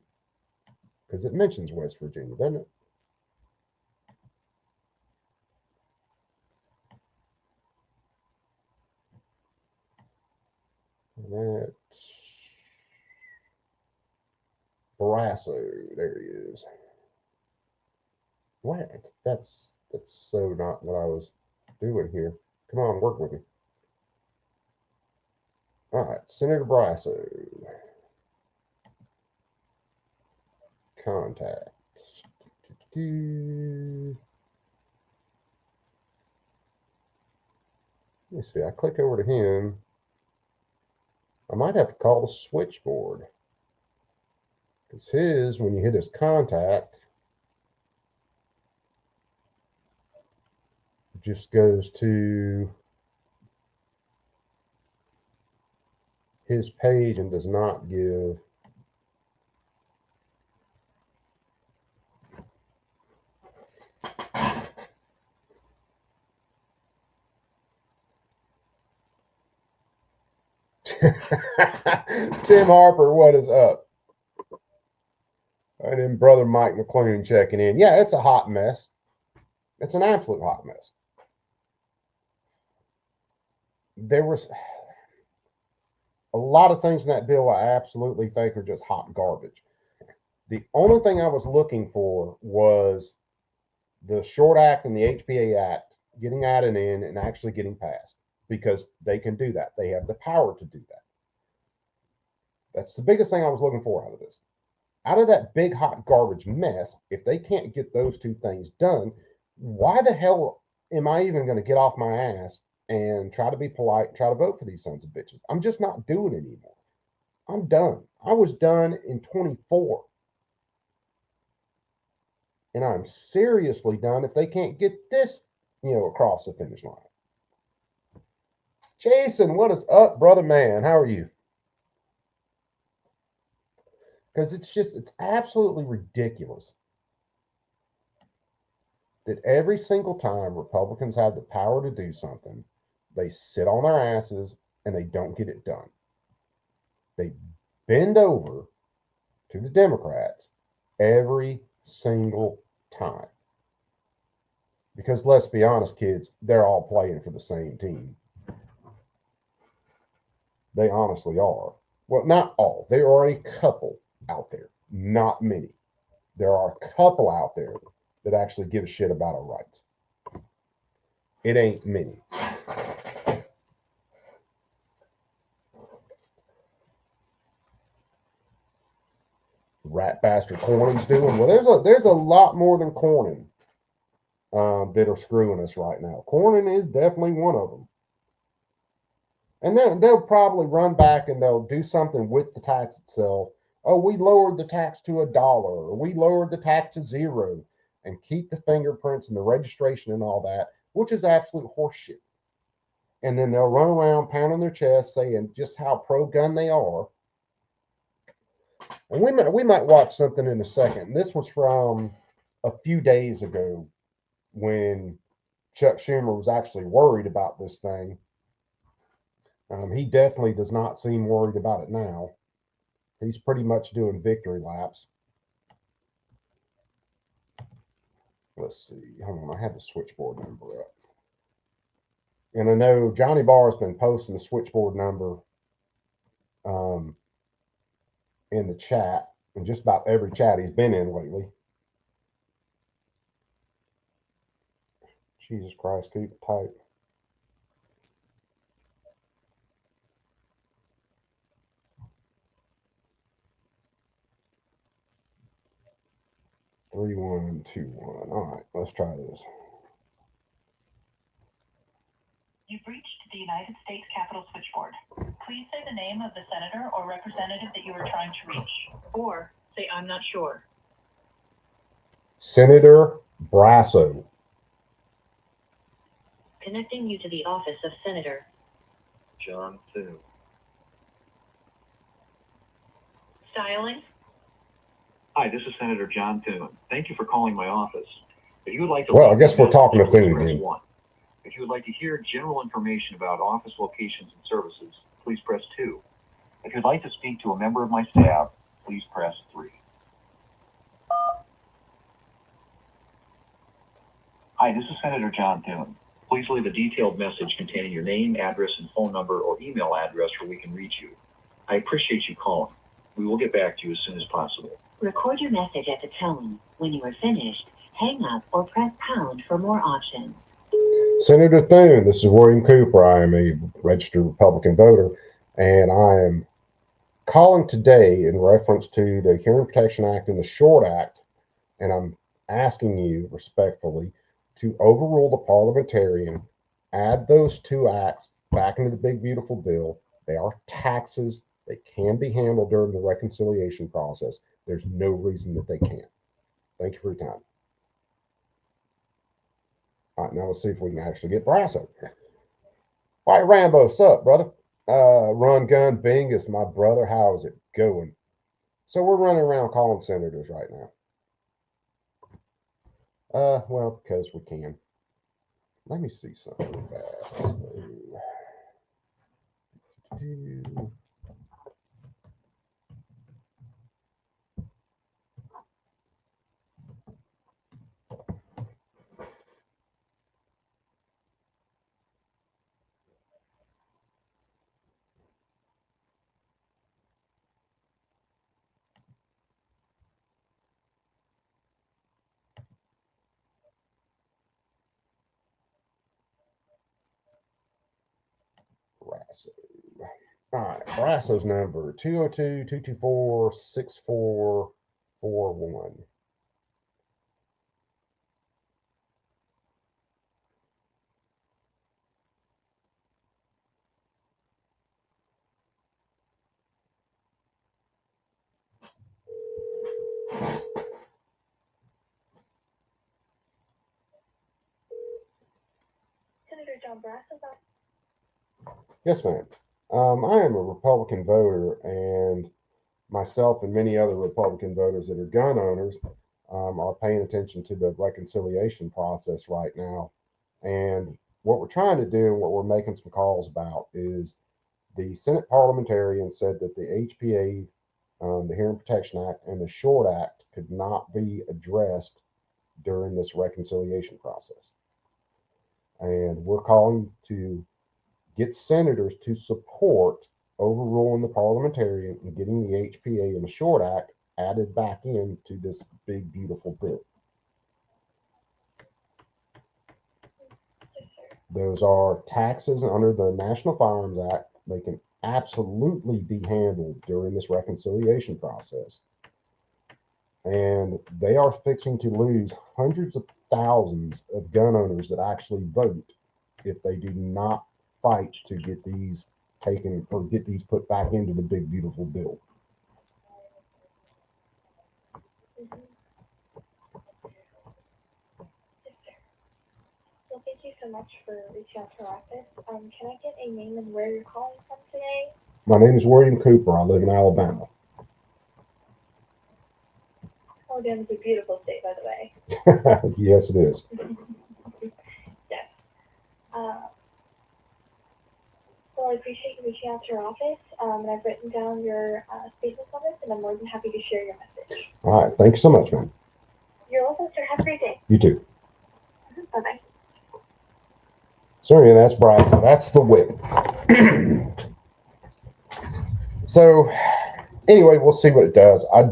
Because it mentions West Virginia, doesn't it? That's Brasso. There he is. What? That's so not what I was doing here. Come on, work with me. All right, Senator Brasso. Contacts. Let me see. I click over to him. I might have to call the switchboard. Because his, when you hit his contact, it just goes to his page and does not give Tim Harper, what is up? And then brother Mike McClune checking in. Yeah, it's a hot mess. It's an absolute hot mess. There was a lot of things in that bill I absolutely think are just hot garbage. The only thing I was looking for was the Short Act and the HPA Act getting added in and actually getting passed, because they can do that. They have the power to do that. That's the biggest thing I was looking for out of this. Out of that big hot garbage mess, if they can't get those two things done, why the hell am I even going to get off my ass and try to be polite, try to vote for these sons of bitches? I'm just not doing it anymore. I'm done. I was done in 24. And I'm seriously done if they can't get this, across the finish line. Jason, what is up, brother man? How are you? Because it's absolutely ridiculous that every single time Republicans have the power to do something, they sit on their asses and they don't get it done. They bend over to the Democrats every single time. Because let's be honest, kids, they're all playing for the same team. They honestly are. Well, not all. There are a couple out there, not many. There are a couple out there that actually give a shit about our rights. It ain't many. rat bastard Cornyn's doing. Well, there's a lot more than Cornyn that are screwing us right now. Cornyn is definitely one of them. And then they'll probably run back and they'll do something with the tax itself. Oh, we lowered the tax to $1, or we lowered the tax to 0, and keep the fingerprints and the registration and all that, which is absolute horseshit. And then they'll run around pounding their chest saying just how pro-gun they are. And we might watch something in a second. This was from a few days ago when Chuck Schumer was actually worried about this thing. He definitely does not seem worried about it now. He's pretty much doing victory laps. Let's see. Hold on, I have the switchboard number up. And I know Johnny Barr's been posting the switchboard number in the chat, in just about every chat he's been in lately. Jesus Christ, keep it tight. Three, 1, 2, 1. All right, let's try this. You've reached the United States Capitol switchboard. Please say the name of the senator or representative that you are trying to reach, or say I'm not sure. Senator Brasso. Connecting you to the office of Senator John Thune. Styling. Hi, this is Senator John Thune. Thank you for calling my office. If you would like to... Well, I guess we're talking to Thune again. 1. If you would like to hear general information about office locations and services, please press 2. If you'd like to speak to a member of my staff, please press 3. Hi, this is Senator John Thune. Please leave a detailed message containing your name, address, and phone number or email address where we can reach you. I appreciate you calling. We will get back to you as soon as possible. Record your message at the tone. When you are finished, hang up or press pound for more options. Senator Thune, this is William Cooper. I am a registered Republican voter, and I am calling today in reference to the Hearing Protection Act and the Short Act, and I'm asking you respectfully to overrule the parliamentarian, add those two acts back into the big beautiful bill. They are taxes. They can be handled during the reconciliation process. There's no reason that they can't. Thank you for your time. All right, now let's see if we can actually get Brasso. All right, Rambo, what's up, brother? Run Gun Bingus, my brother, how's it going? So we're running around calling senators right now. Well, because we can. Let me see something fast. Brasso. All right, Brasso's number 202-224-6441. Senator John Brasso. Yes, ma'am. I am a Republican voter, and myself and many other Republican voters that are gun owners are paying attention to the reconciliation process right now. And what we're trying to do and what we're making some calls about is the Senate parliamentarian said that the HPA, the Hearing Protection Act, and the Short Act could not be addressed during this reconciliation process. And we're calling to get senators to support overruling the parliamentarian and getting the HPA and the Short Act added back into this big, beautiful bill. Those are taxes under the National Firearms Act. They can absolutely be handled during this reconciliation process. And they are fixing to lose hundreds of thousands of gun owners that actually vote if they do not fight to get these taken or get these put back into the big beautiful bill. Well, thank you so much for reaching out to our office. Can I get a name and where you're calling from today? My name is William Cooper. I live in Alabama. Alabama's a beautiful state, by the way. Yes, it is. Yes. So I appreciate you reaching out to our office, and I've written down your statements on this, and I'm more than happy to share your message. All right. Thank you so much, man. You're welcome, sir. Have a great day. You too. Bye-bye. So, yeah, that's Bryson. That's the whip. So, anyway, we'll see what it does. I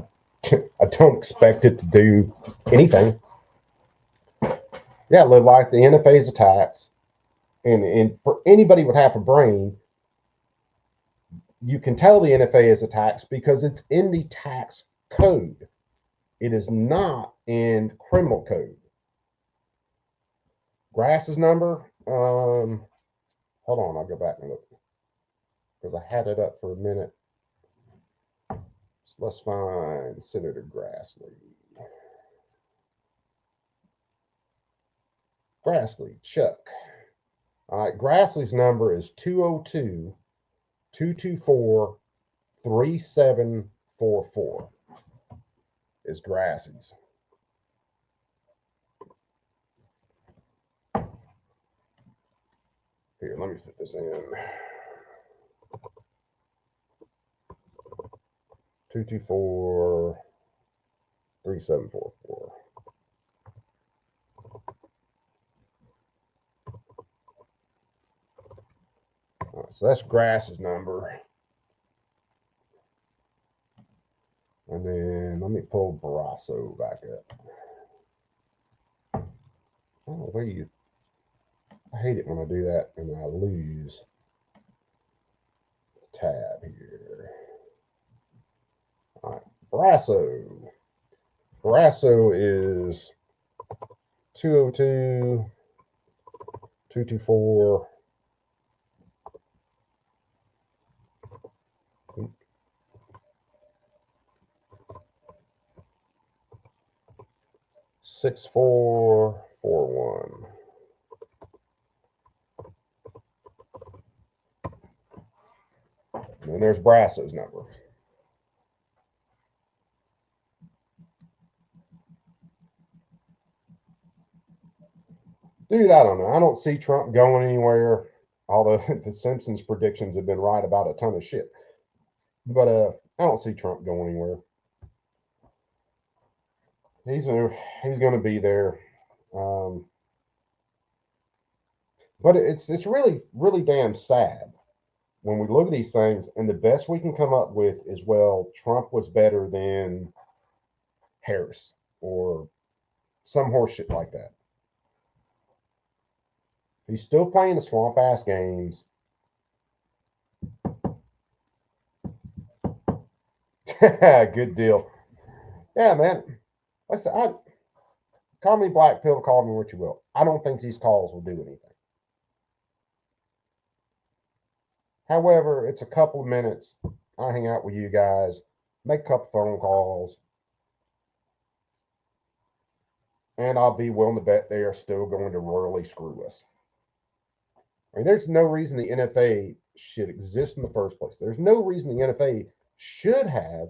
don't expect it to do anything. Yeah, live like the NFA's attacks. And for anybody with half a brain, you can tell the NFA is a tax because it's in the tax code. It is not in criminal code. Grass's number, hold on, I'll go back and look because I had it up for a minute. So let's find Senator Grassley. Grassley, Chuck. All right, Grassley's number is 202-224-3744 is Grassley's. Here, let me put this in. 224-3744. All right, so that's Grass's number. And then let me pull Barrasso back up. Oh, where you? I hate it when I do that and I lose the tab here. All right, Barrasso. Barrasso is 202-224. 6441. And there's Brasso's number. Dude, I don't know. I don't see Trump going anywhere. Although the Simpsons predictions have been right about a ton of shit. But I don't see Trump going anywhere. He's going to be there. But it's really, really damn sad when we look at these things, and the best we can come up with is, well, Trump was better than Harris or some horse shit like that. He's still playing the swamp ass games. Good deal. Yeah, man. Like I said, call me black pill, call me what you will. I don't think these calls will do anything. However, it's a couple of minutes. I hang out with you guys, make a couple phone calls, and I'll be willing to bet they are still going to royally screw us. I mean, there's no reason the NFA should exist in the first place. There's no reason the NFA should have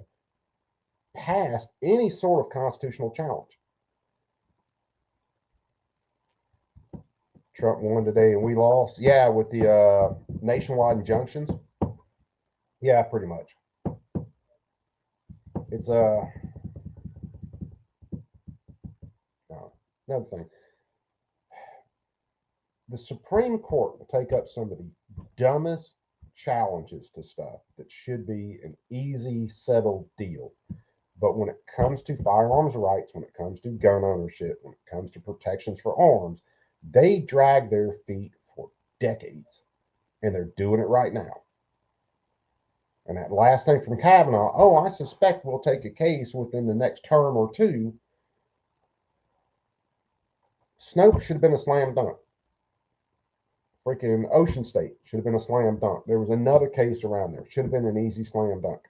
passed any sort of constitutional challenge. Trump won today and we lost. Yeah, with the nationwide injunctions. Yeah, pretty much. It's another thing. The Supreme Court will take up some of the dumbest challenges to stuff that should be an easy, settled deal. But when it comes to firearms rights, when it comes to gun ownership, when it comes to protections for arms, they drag their feet for decades. And they're doing it right now. And that last thing from Kavanaugh, oh, I suspect we'll take a case within the next term or two. Snopes should have been a slam dunk. Freaking Ocean State should have been a slam dunk. There was another case around there. Should have been an easy slam dunk.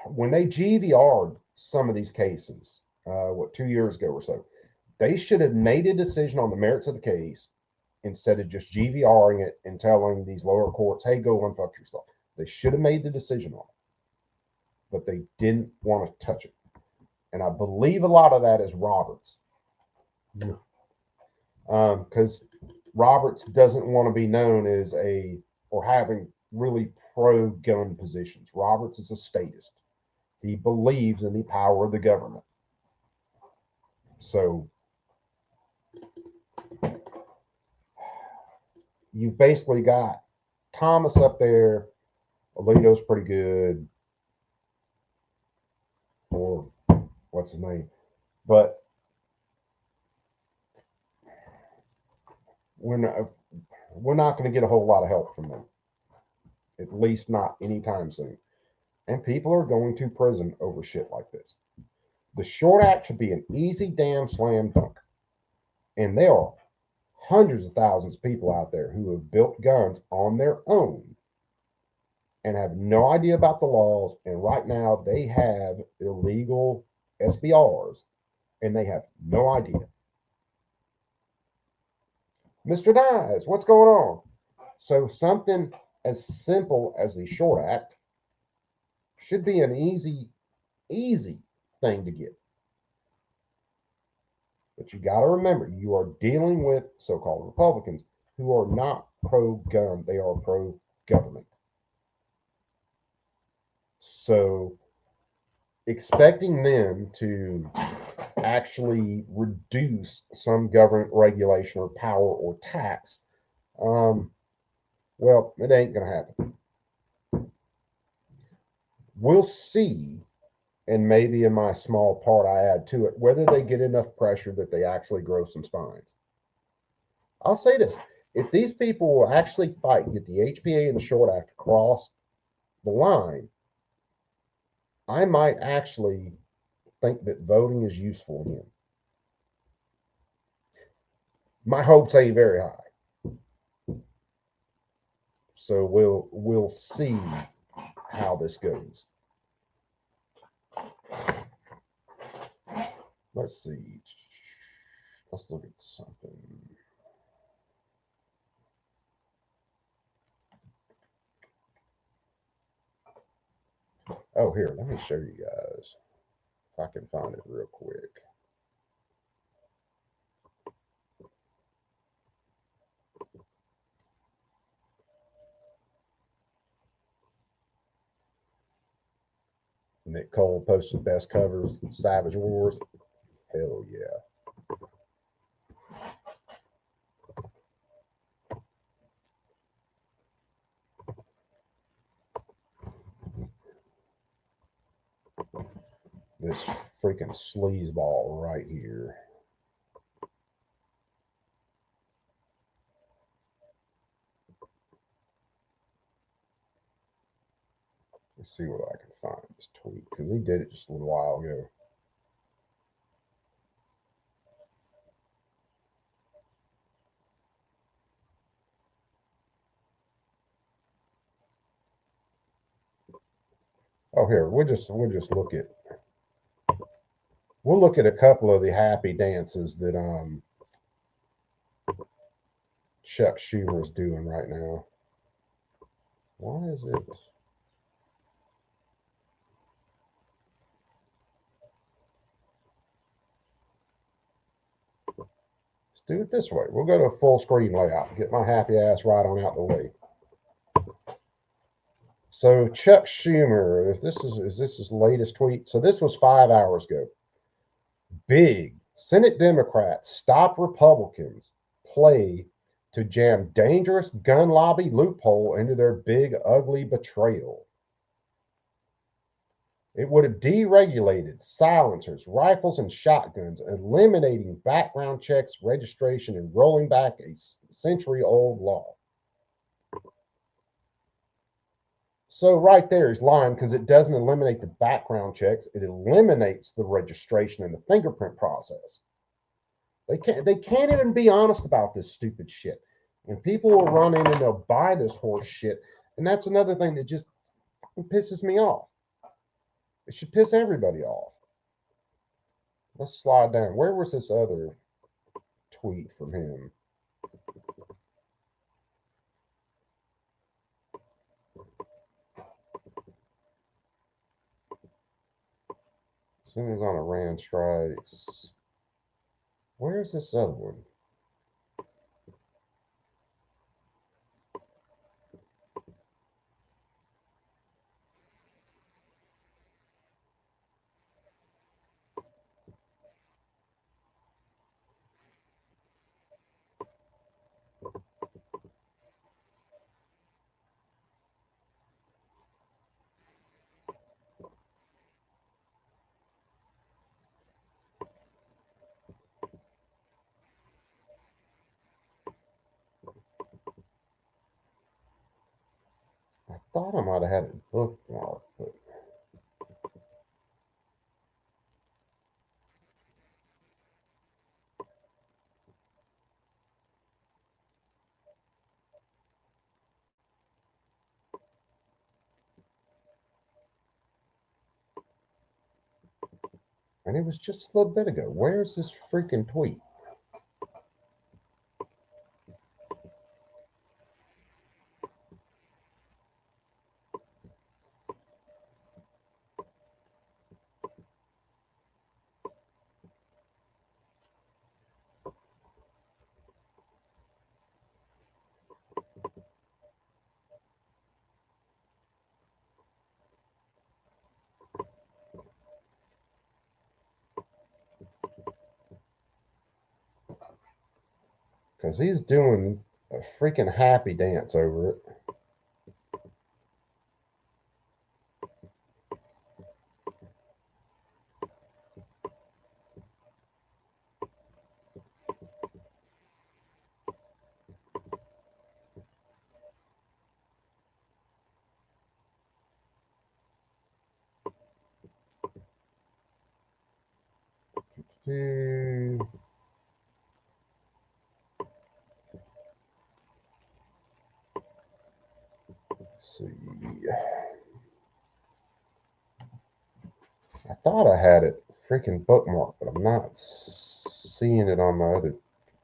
When they GVR'd some of these cases, 2 years ago or so, they should have made a decision on the merits of the case instead of just GVRing it and telling these lower courts, hey, go unfuck yourself. They should have made the decision on it, but they didn't want to touch it. And I believe a lot of that is Roberts. Because Roberts doesn't want to be known as or having really pro-gun positions. Roberts is a statist. He believes in the power of the government. So you've basically got Thomas up there. Alito's pretty good. Or what's his name? But we're not going to get a whole lot of help from them. At least not anytime soon. And people are going to prison over shit like this. The Short Act should be an easy damn slam dunk. And there are hundreds of thousands of people out there who have built guns on their own and have no idea about the laws. And right now they have illegal SBRs and they have no idea. Mr. Dies, what's going on? So something as simple as the Short Act should be an easy thing to get. But you got to remember, you are dealing with so-called Republicans who are not pro-gun. They are pro-government. So expecting them to actually reduce some government regulation or power or tax, well, it ain't going to happen. We'll see, and maybe in my small part I add to it, whether they get enough pressure that they actually grow some spines. I'll say this. If these people will actually fight and get the HPA and the Short Act across the line, I might actually think that voting is useful again. My hopes ain't very high. So we'll see how this goes. Let's see. Let's look at something. Oh, here, let me show you guys if I can find it real quick. Nick Cole posted best covers, Savage Wars. Hell yeah. This freaking sleazeball right here. Let's see what I can find this tweet, because he did it just a little while ago. Oh, here, we'll just look at a couple of the happy dances that Chuck Schumer is doing right now. Why is it? Let's do it this way. We'll go to a full screen layout. Get my happy ass right on out the way. So Chuck Schumer, is this his latest tweet? So this was 5 hours ago. Big Senate Democrats stop Republicans play to jam dangerous gun lobby loophole into their big ugly betrayal. It would have deregulated silencers, rifles, and shotguns, eliminating background checks, registration, and rolling back a century-old law. So right there he's lying because it doesn't eliminate the background checks. It eliminates the registration and the fingerprint process. They can't even be honest about this stupid shit. And people will run in and they'll buy this horse shit. And that's another thing that just pisses me off. It should piss everybody off. Let's slide down. Where was this other tweet from him? As soon as on Iran strikes. Where's this other one? I thought I might have had it bookmarked, but and it was just a little bit ago. Where's this freaking tweet? Because he's doing a freaking happy dance over it. Let's see. I thought I had it freaking bookmarked, but I'm not seeing it on my other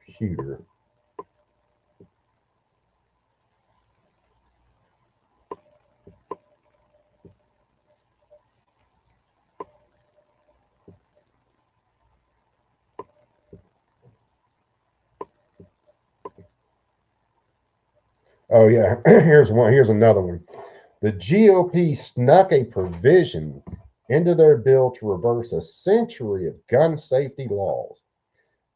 computer. Oh yeah, here's one. Here's another one. The GOP snuck a provision into their bill to reverse a century of gun safety laws.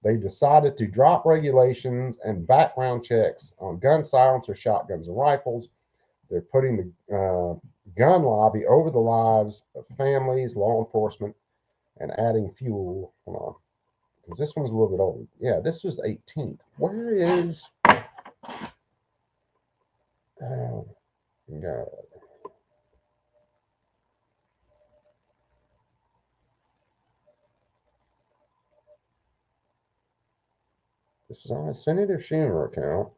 They decided to drop regulations and background checks on gun silencers, shotguns, and rifles. They're putting the gun lobby over the lives of families, law enforcement, and adding fuel. Hold on, because this one's a little bit older. Yeah, this was 18th. Where is? Oh, God. This is on a Senator Schumer account.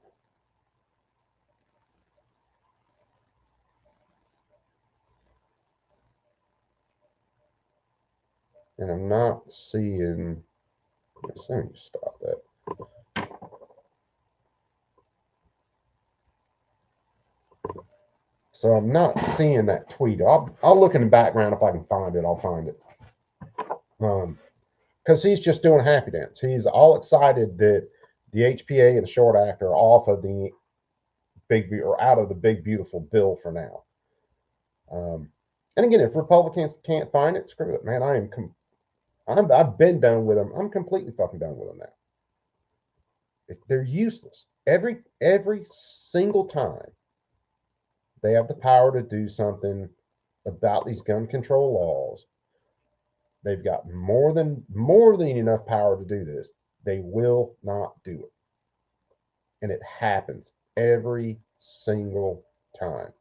And I'm not seeing. Let's see, stop that. So I'm not seeing that tweet. I'll look in the background if I can find it. I'll find it. Because he's just doing a happy dance. He's all excited that the HPA and the short act are off of the big or out of the big beautiful bill for now. And again, if Republicans can't find it, screw it, man. I've been done with them. I'm completely fucking done with them now. They're useless. Every single time they have the power to do something, about these gun control laws, they've got more than enough power to do this. They will not do it. And it happens every single time.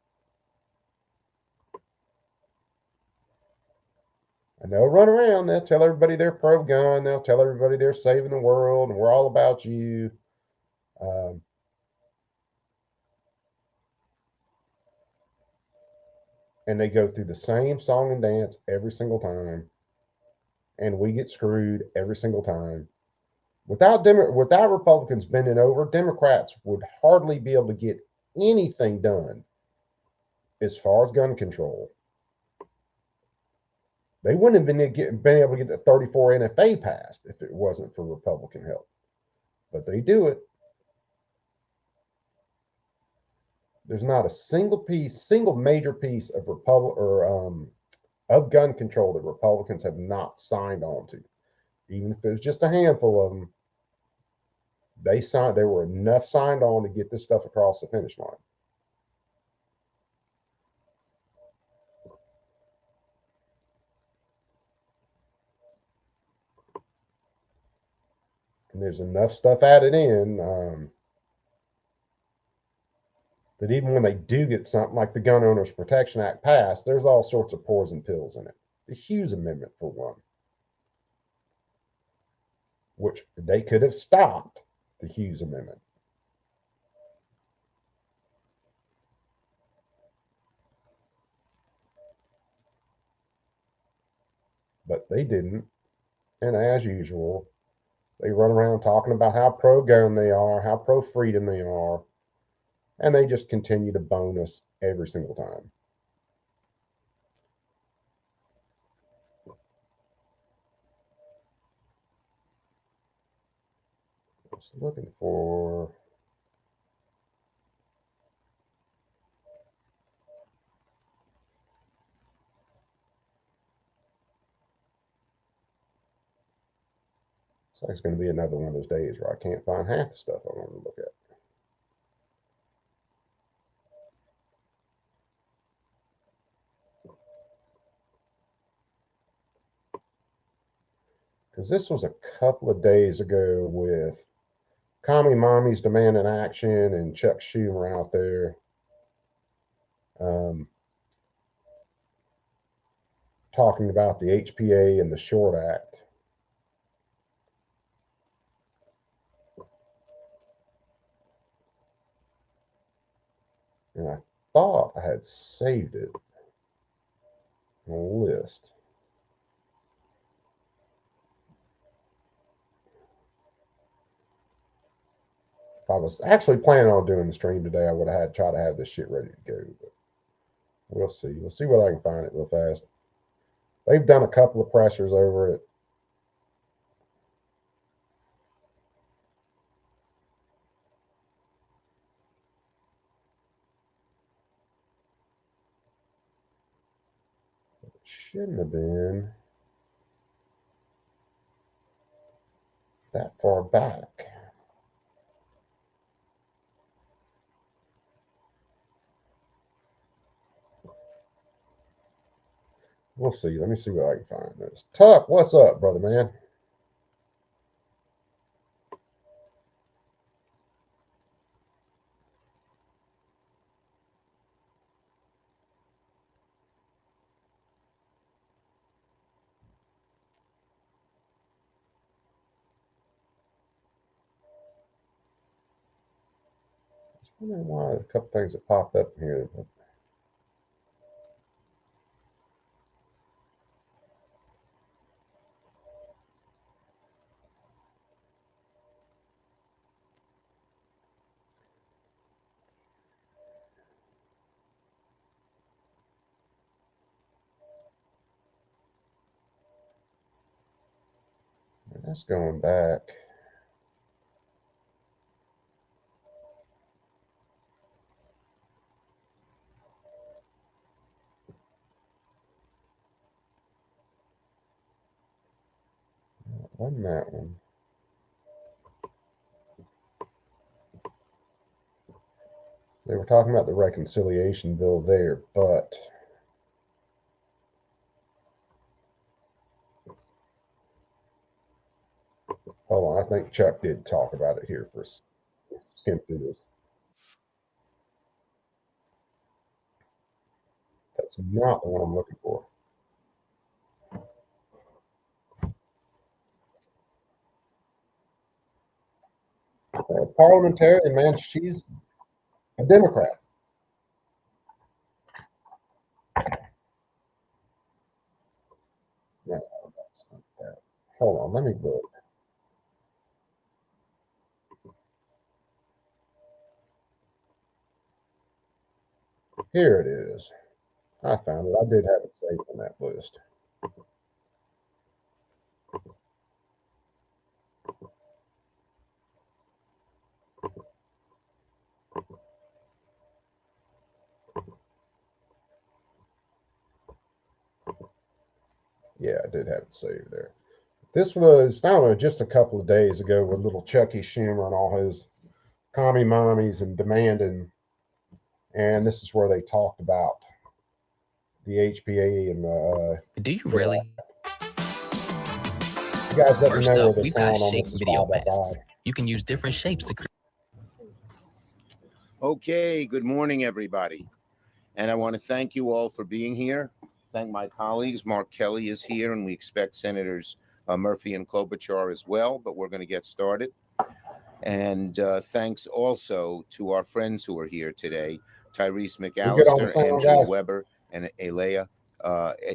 And they'll run around, they'll tell everybody they're pro-gun, they'll tell everybody they're saving the world, and we're all about you. And they go through the same song and dance every single time, and we get screwed every single time. Without Republicans bending over, Democrats would hardly be able to get anything done as far as gun control. They wouldn't have been able to get the 34 NFA passed if it wasn't for Republican help. But they do it. There's not a single major piece of of gun control that Republicans have not signed on to. Even if it was just a handful of them, there were enough signed on to get this stuff across the finish line. And there's enough stuff added in that even when they do get something like the Gun Owners Protection Act passed, there's all sorts of poison pills in it. The Hughes Amendment, for one, which they could have stopped the Hughes Amendment. But they didn't. And as usual, they run around talking about how pro-gun they are, how pro-freedom they are, and they just continue to bone us every single time. Just looking for... It's going to be another one of those days where I can't find half the stuff I want to look at. Because this was a couple of days ago with Commie Mommies Demanding Action and Chuck Schumer out there talking about the HPA and the Short Act. And I thought I had saved it on a list. If I was actually planning on doing the stream today, I would have tried to have this shit ready to go. But we'll see. We'll see whether I can find it real fast. They've done a couple of pressers over it. It shouldn't have been that far back. We'll see. Let me see what I can find. This Tuck, what's up, brother man? I don't know why a couple things have popped up here. But that's going back. Wasn't that one? They were talking about the reconciliation bill there, but think Chuck did talk about it here for us. Skim through this. That's not the one I'm looking for. Parliamentarian, man, she's a Democrat. No, that's not that. Hold on, let me look. Here it is. I found it. I did have it saved on that list. Yeah, I did have it saved there. This was, I don't know, just a couple of days ago with little Chucky Schumer and all his commie mommies and demanding. And this is where they talked about the HPA and Do you really? you guys let me First know up, where we've the got sound on shape this is video bye, bye, masks. bye. You can use different shapes to create. Okay, good morning, everybody. And I want to thank you all for being here. Thank my colleagues. Mark Kelly is here, and we expect Senators Murphy and Klobuchar as well, but we're going to get started. And thanks also to our friends who are here today, Tyrese McAllister, Angela Weber, and Alea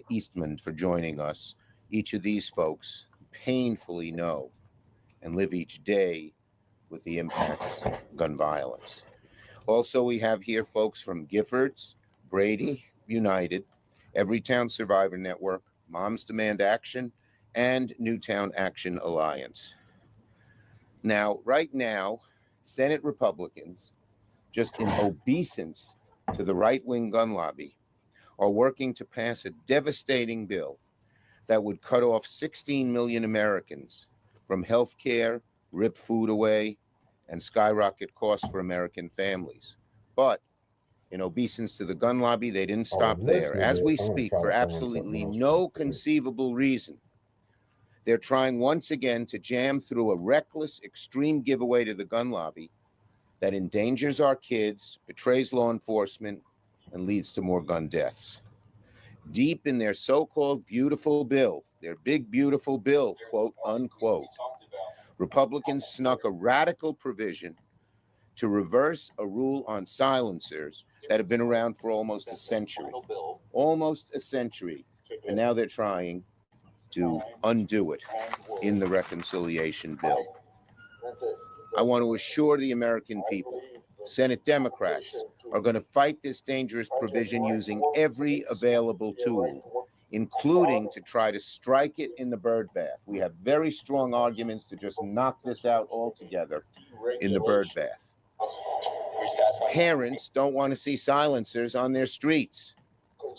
Eastman for joining us. Each of these folks painfully know and live each day with the impacts of gun violence. Also, we have here folks from Giffords, Brady United, Everytown Survivor Network, Moms Demand Action, and Newtown Action Alliance. Now, right now, Senate Republicans, just in obeisance to the right-wing gun lobby, are working to pass a devastating bill that would cut off 16 million Americans from health care, rip food away, and skyrocket costs for American families. But in obeisance to the gun lobby, they didn't stop there. As we speak, for absolutely no conceivable reason, they're trying once again to jam through a reckless, extreme giveaway to the gun lobby that endangers our kids, betrays law enforcement, and leads to more gun deaths. Deep in their so-called beautiful bill, their big beautiful bill, quote unquote, Republicans snuck a radical provision to reverse a rule on silencers that have been around for almost a century. And now they're trying to undo it in the reconciliation bill. I want to assure the American people, Senate Democrats are going to fight this dangerous provision using every available tool, including to try to strike it in the bird bath. We have very strong arguments to just knock this out altogether in the bird bath. Parents don't want to see silencers on their streets.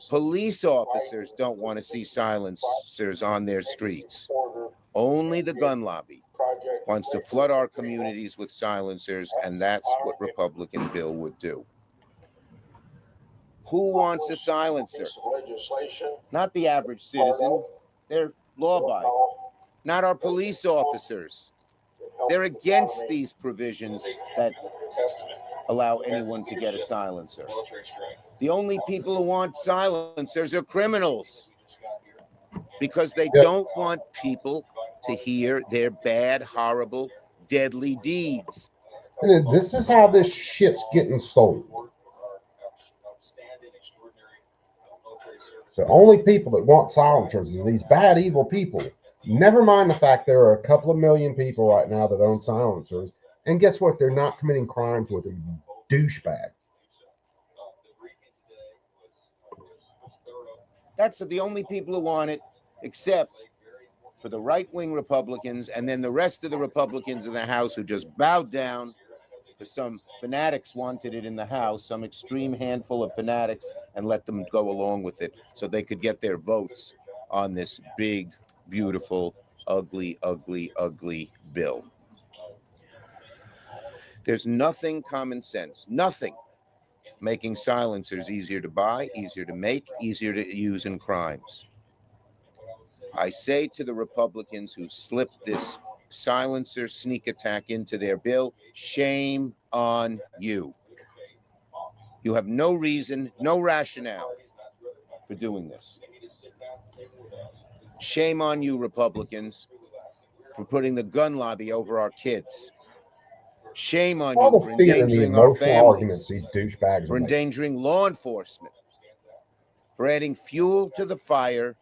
Police officers don't want to see silencers on their streets. Only the gun lobby wants to flood our communities with silencers, and that's what Republican bill would do. Who wants a silencer? Not the average citizen. They're law-abiding. Not our police officers. They're against these provisions that allow anyone to get a silencer. The only people who want silencers are criminals, because they don't want people to hear their bad, horrible, deadly deeds. And this is how this shit's getting sold. The only people that want silencers are these bad, evil people. Never mind the fact there are a couple of million people right now that own silencers. And guess what? They're not committing crimes with a douchebag. That's the only people who want it, except for the right-wing Republicans, and then the rest of the Republicans in the House who just bowed down to some fanatics wanted it in the House, some extreme handful of fanatics, and let them go along with it so they could get their votes on this big, beautiful, ugly, ugly, ugly bill. There's nothing common sense, nothing making silencers easier to buy, easier to make, easier to use in crimes. I say to the Republicans who slipped this silencer sneak attack into their bill. Shame on you. You have no reason, no rationale for doing this. Shame on you, Republicans, for putting the gun lobby over our kids. Shame on All you the for fear and the endangering our emotional arguments families, these douchebags for are making. endangering law enforcement, for adding fuel to the fire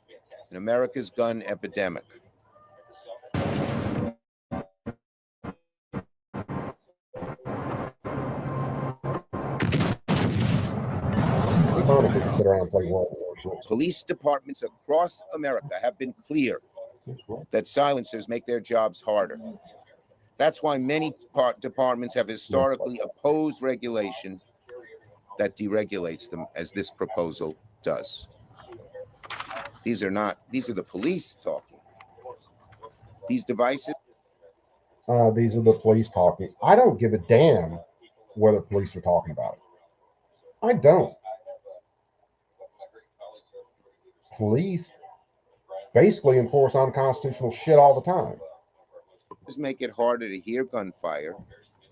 in America's gun epidemic. Fun if we could sit around and play World War shit. Police departments across America have been clear that silencers make their jobs harder. That's why many departments have historically opposed regulation that deregulates them, as this proposal does. These are the police talking. These devices. These are the police talking. I don't give a damn whether police are talking about it. I don't. Police basically enforce unconstitutional shit all the time. Make it harder to hear gunfire.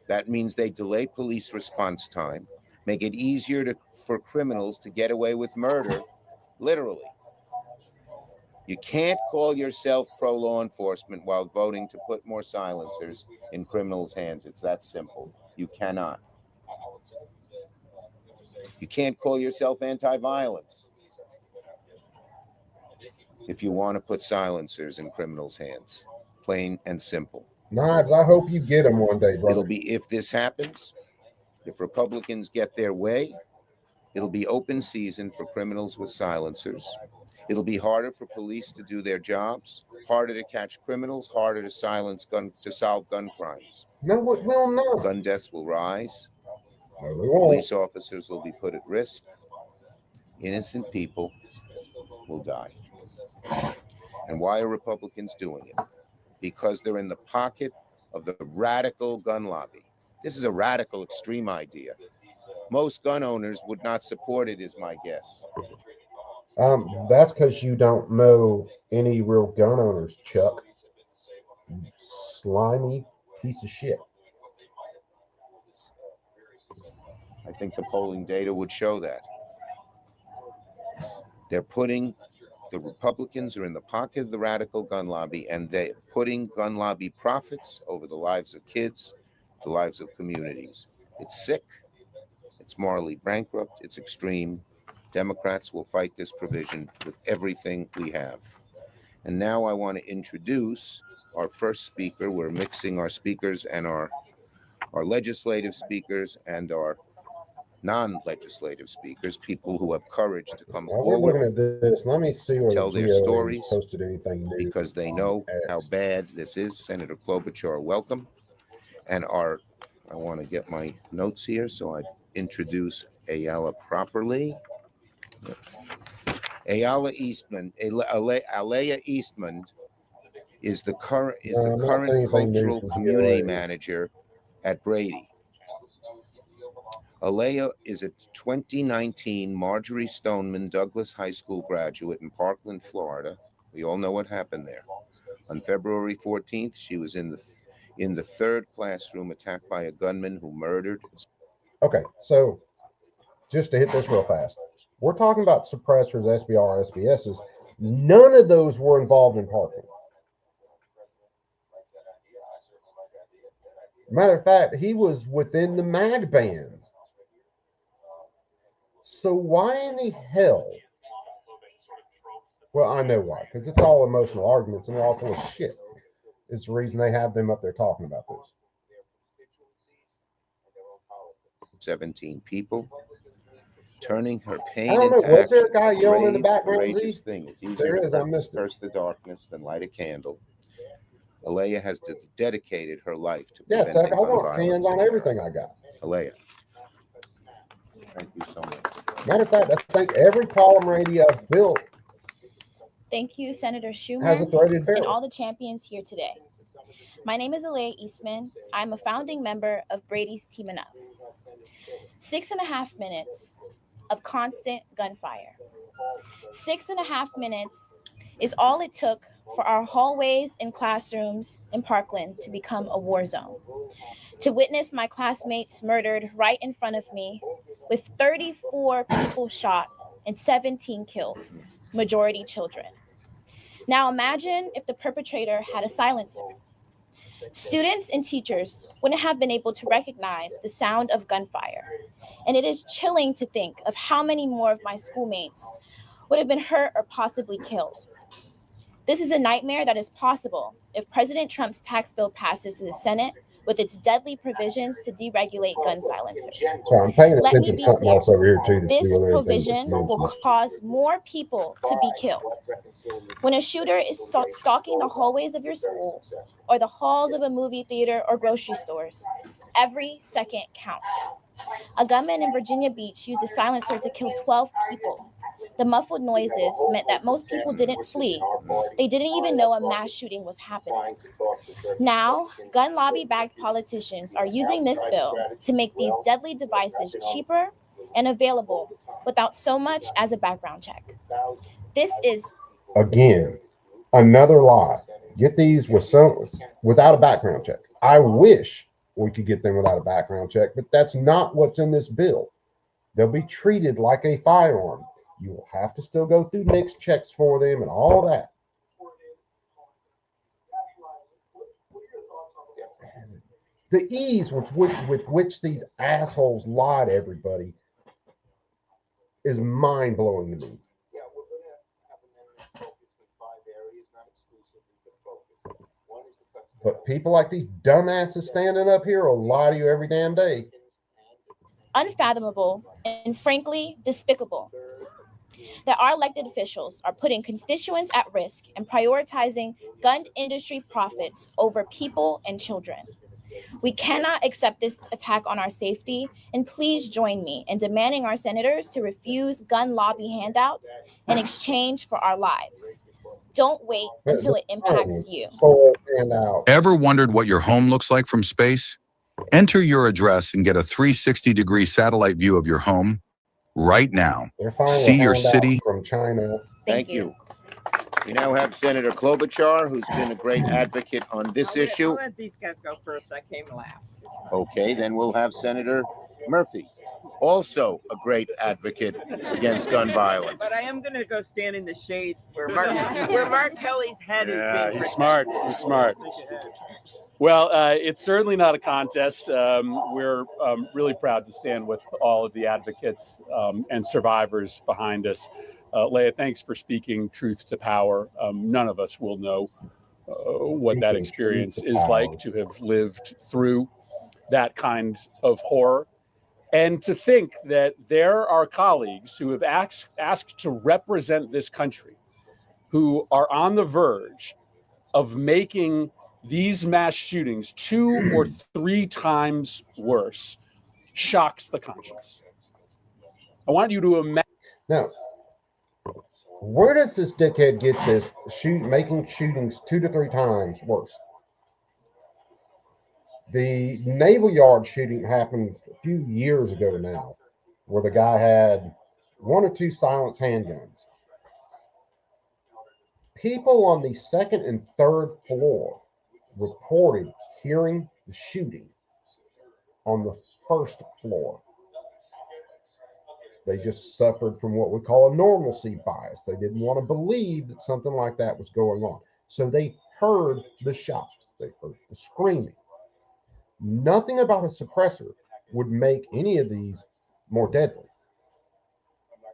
That means they delay police response time, make it easier for criminals to get away with murder, literally. You can't call yourself pro-law enforcement while voting to put more silencers in criminals' hands. It's that simple. You cannot. You can't call yourself anti-violence if you want to put silencers in criminals' hands. Plain and simple. Knives, I hope you get them one day, brother. It'll be, if this happens, if Republicans get their way, it'll be open season for criminals with silencers. It'll be harder for police to do their jobs, harder to catch criminals, harder to solve gun crimes. No, it will not. Gun deaths will rise. No, they won't. Police officers will be put at risk. Innocent people will die. And why are Republicans doing it? Because they're in the pocket of the radical gun lobby. This is a radical extreme idea. Most gun owners would not support it, is my guess. That's because you don't know any real gun owners, Chuck. You slimy piece of shit. I think the polling data would show that. The Republicans are in the pocket of the radical gun lobby, and they're putting gun lobby profits over the lives of kids, the lives of communities. It's sick. It's morally bankrupt. It's extreme. Democrats will fight this provision with everything we have. And now I want to introduce our first speaker. We're mixing our speakers and our legislative speakers and our non-legislative speakers, people who have courage to come While we're forward, looking at this, let me see where tell the their GOA's stories, posted anything new because they on know X. how bad this is. Senator Klobuchar, welcome. And I want to get my notes here so I introduce Ayala properly. Alea Eastman is the current cultural community manager at Brady. Alea is a 2019 Marjorie Stoneman Douglas High School graduate in Parkland, Florida. We all know what happened there. On February 14th, she was in the third classroom attacked by a gunman who murdered. Okay, so just to hit this real fast, we're talking about suppressors, SBR, SBSs. None of those were involved in Parkland. Matter of fact, he was within the MAG bands. So why in the hell? Well, I know why, because it's all emotional arguments and they're all full of shit. Is the reason they have them up there talking about this. 17 people, turning her pain I don't into know. Was there a action. guy yelling in the Brave, background? courageous thing. It's easier There is. I to missed it. curse the darkness than light a candle. Alea has dedicated her life to Yeah, preventing Tuck, I gun want violence hands on in everything I got. Alea. Thank you so much. Matter of fact, I think every column radio I've built Thank you, Senator Schumer, has a threaded barrel. and all the champions here today. My name is Alea Eastman. I'm a founding member of Brady's Teaming Up. 6.5 minutes of constant gunfire. 6.5 minutes is all it took for our hallways and classrooms in Parkland to become a war zone, to witness my classmates murdered right in front of me, with 34 people shot and 17 killed, majority children. Now imagine if the perpetrator had a silencer. Students and teachers wouldn't have been able to recognize the sound of gunfire. And it is chilling to think of how many more of my schoolmates would have been hurt or possibly killed. This is a nightmare that is possible if President Trump's tax bill passes through the Senate with its deadly provisions to deregulate gun silencers. So I'm paying Let me attention to be something clear. else over here too to see This whether anything provision will cause more people to be killed. When a shooter is stalking the hallways of your school or the halls of a movie theater or grocery stores, every second counts. A gunman in Virginia Beach used a silencer to kill 12 people. The muffled noises meant that most people didn't flee. They didn't even know a mass shooting was happening. Now, gun lobby-backed politicians are using this bill to make these deadly devices cheaper and available without so much as a background check. This is again another lie. Get these without a background check. I wish we could get them without a background check, but that's not what's in this bill. They'll be treated like a firearm. You will have to still go through NICS checks for them and all that. The ease with which these assholes lie to everybody is mind-blowing to me. But people like these dumbasses standing up here will lie to you every damn day. unfathomable and frankly despicable that our elected officials are putting constituents at risk and prioritizing gun industry profits over people and children. We cannot accept this attack on our safety, and please join me in demanding our senators to refuse gun lobby handouts in exchange for our lives. Don't wait until it impacts you. Ever wondered what your home looks like from space? Enter your address and get a 360-degree satellite view of your home right now. See your city from China. Thank you. We now have Senator Klobuchar, who's been a great advocate on this issue. I'll let these guys go first. I came last. Okay, then we'll have Senator Murphy, also a great advocate against gun violence. But I am going to go stand in the shade where Mark Kelly's head is being he's smart. He's smart. Well, it's certainly not a contest. We're really proud to stand with all of the advocates and survivors behind us. Leah, thanks for speaking truth to power. None of us will know what that experience is like to have lived through that kind of horror. And to think that there are colleagues who have asked to represent this country, who are on the verge of making these mass shootings 2 or 3 times worse, shocks the conscience. I want you to imagine. Now, where does this dickhead get this making shootings 2 to 3 times worse? The Naval Yard shooting happened a few years ago now, where the guy had 1 or 2 silenced handguns. People on the 2nd and 3rd floor reported hearing the shooting on the 1st floor. They just suffered from what we call a normalcy bias. They didn't want to believe that something like that was going on. So they heard the shots. They heard the screaming. Nothing about a suppressor would make any of these more deadly.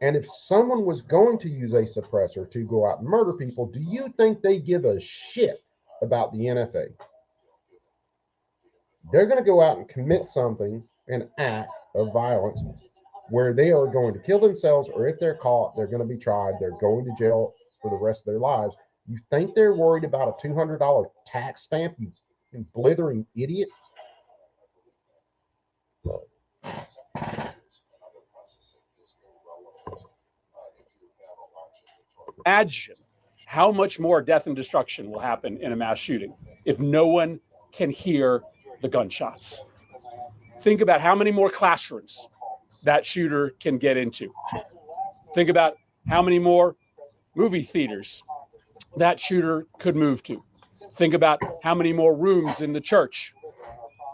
And if someone was going to use a suppressor to go out and murder people, do you think they give a shit about the NFA? They're going to go out and commit something, an act of violence, where they are going to kill themselves, or if they're caught, they're going to be tried. They're going to jail for the rest of their lives. You think they're worried about a $200 tax stamp, you blithering idiot? Imagine how much more death and destruction will happen in a mass shooting if no one can hear the gunshots. Think about how many more classrooms that shooter can get into. Think about how many more movie theaters, that shooter could move to. Think about how many more rooms in the church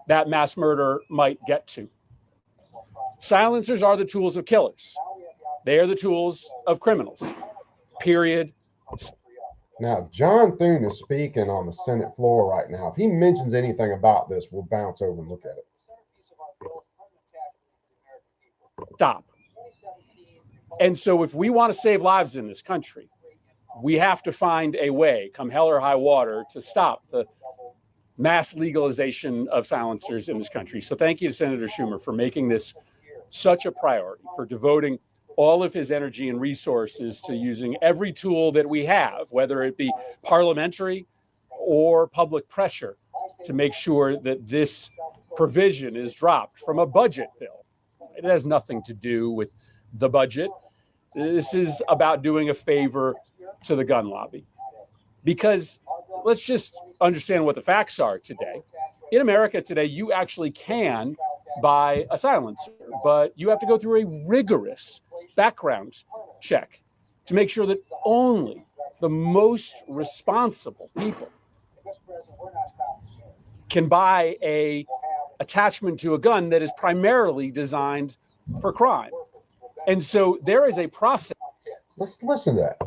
that mass murder might get to. Silencers are the tools of killers. They are the tools of criminals. Period. Now, John Thune is speaking on the Senate floor right now. If he mentions anything about this, we'll bounce over and look at it. Stop. And so if we want to save lives in this country, we have to find a way, come hell or high water, to stop the mass legalization of silencers in this country. So thank you to Senator Schumer for making this such a priority, for devoting all of his energy and resources to using every tool that we have, whether it be parliamentary or public pressure, to make sure that this provision is dropped from a budget bill. It has nothing to do with the budget. This is about doing a favor to the gun lobby. Because let's just understand what the facts are today. In America today, you actually can buy a silencer, but you have to go through a rigorous background check to make sure that only the most responsible people can buy a attachment to a gun that is primarily designed for crime. And so there is a process. Let's listen to that.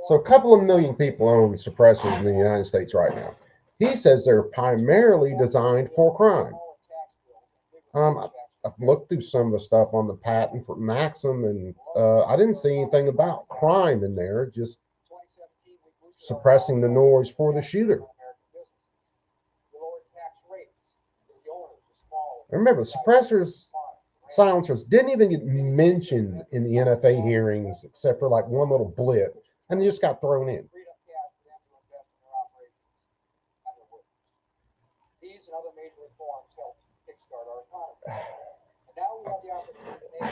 So a couple of million people own suppressors in the United States right now. He says they're primarily designed for crime. I've looked through some of the stuff on the patent for Maxim, and I didn't see anything about crime in there, just suppressing the noise for the shooter. Remember, suppressors, silencers didn't even get mentioned in the NFA hearings except for like one little blip, and they just got thrown in.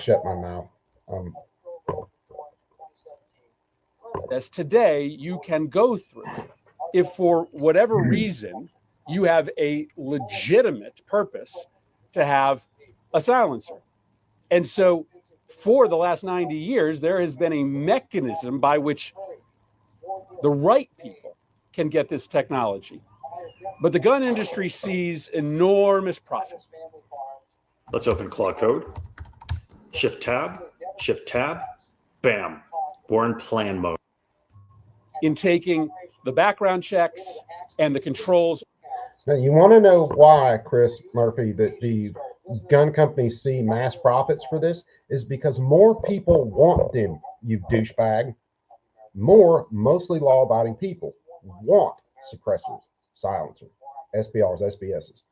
Shut my mouth. As today you can go through if for whatever reason you have a legitimate purpose to have a silencer. And so for the last 90 years, there has been a mechanism by which the right people can get this technology. But the gun industry sees enormous profit. Let's open Claude Code. Shift tab, bam, we're in plan mode. In taking the background checks and the controls. Now, you want to know why, Chris Murphy, that the gun companies see mass profits for this is because more people want them, you douchebag. More, mostly law-abiding people want suppressors, silencers, SPRs, SBSs.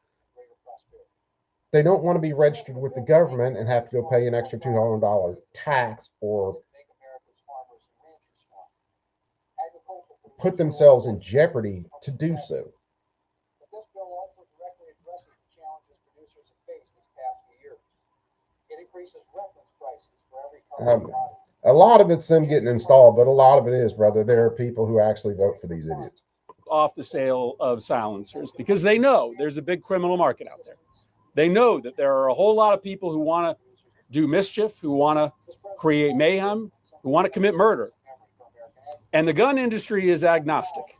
They don't want to be registered with the government and have to go pay an extra $200 tax or put themselves in jeopardy to do so. A lot of it's them getting installed, but a lot of it is, brother, there are people who actually vote for these idiots. Off the sale of silencers because they know there's a big criminal market out there. They know that there are a whole lot of people who want to do mischief, who want to create mayhem, who want to commit murder. And the gun industry is agnostic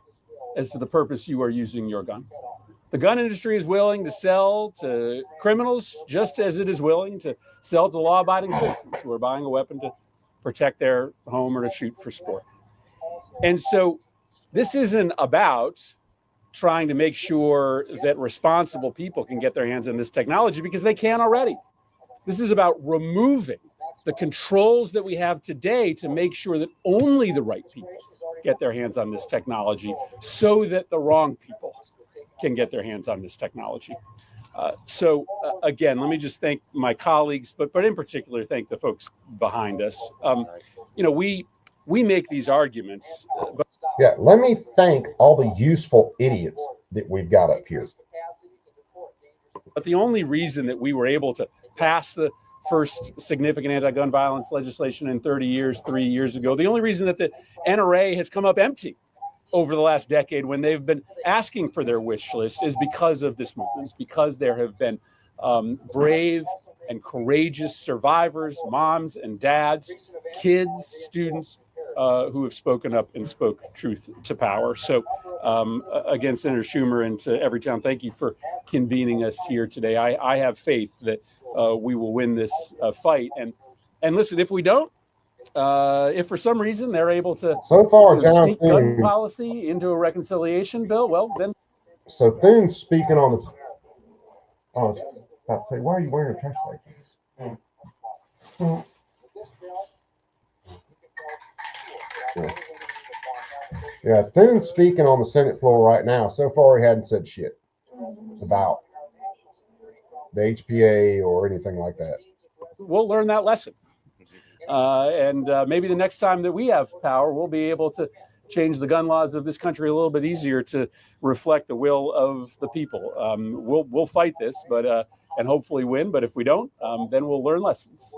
as to the purpose you are using your gun. The gun industry is willing to sell to criminals just as it is willing to sell to law-abiding citizens who are buying a weapon to protect their home or to shoot for sport. And so this isn't about trying to make sure that responsible people can get their hands on this technology because they can already. This is about removing the controls that we have today to make sure that only the right people get their hands on this technology so that the wrong people can get their hands on this technology. Again, let me just thank my colleagues, but in particular, thank the folks behind us. We make these arguments. Yeah, let me thank all the useful idiots that we've got up here. But the only reason that we were able to pass the first significant anti-gun violence legislation in 30 years, 3 years ago, the only reason that the NRA has come up empty over the last decade when they've been asking for their wish list is because of this movement. It's because there have been brave and courageous survivors, moms and dads, kids, students who have spoken up and spoke truth to power. So again, Senator Schumer and to Everytown, thank you for convening us here today. I have faith that we will win this fight. And listen, if we don't, if for some reason they're able to sneak gun policy into a reconciliation bill, well, then. So Thune's speaking on this. I was about to say, why are you wearing a trash bag? Yeah, Thune's speaking on the Senate floor right now. So far, he hadn't said shit about the HPA or anything like that. We'll learn that lesson. And maybe the next time that we have power, we'll be able to change the gun laws of this country a little bit easier to reflect the will of the people. We'll fight this, but and hopefully win. But if we don't, then we'll learn lessons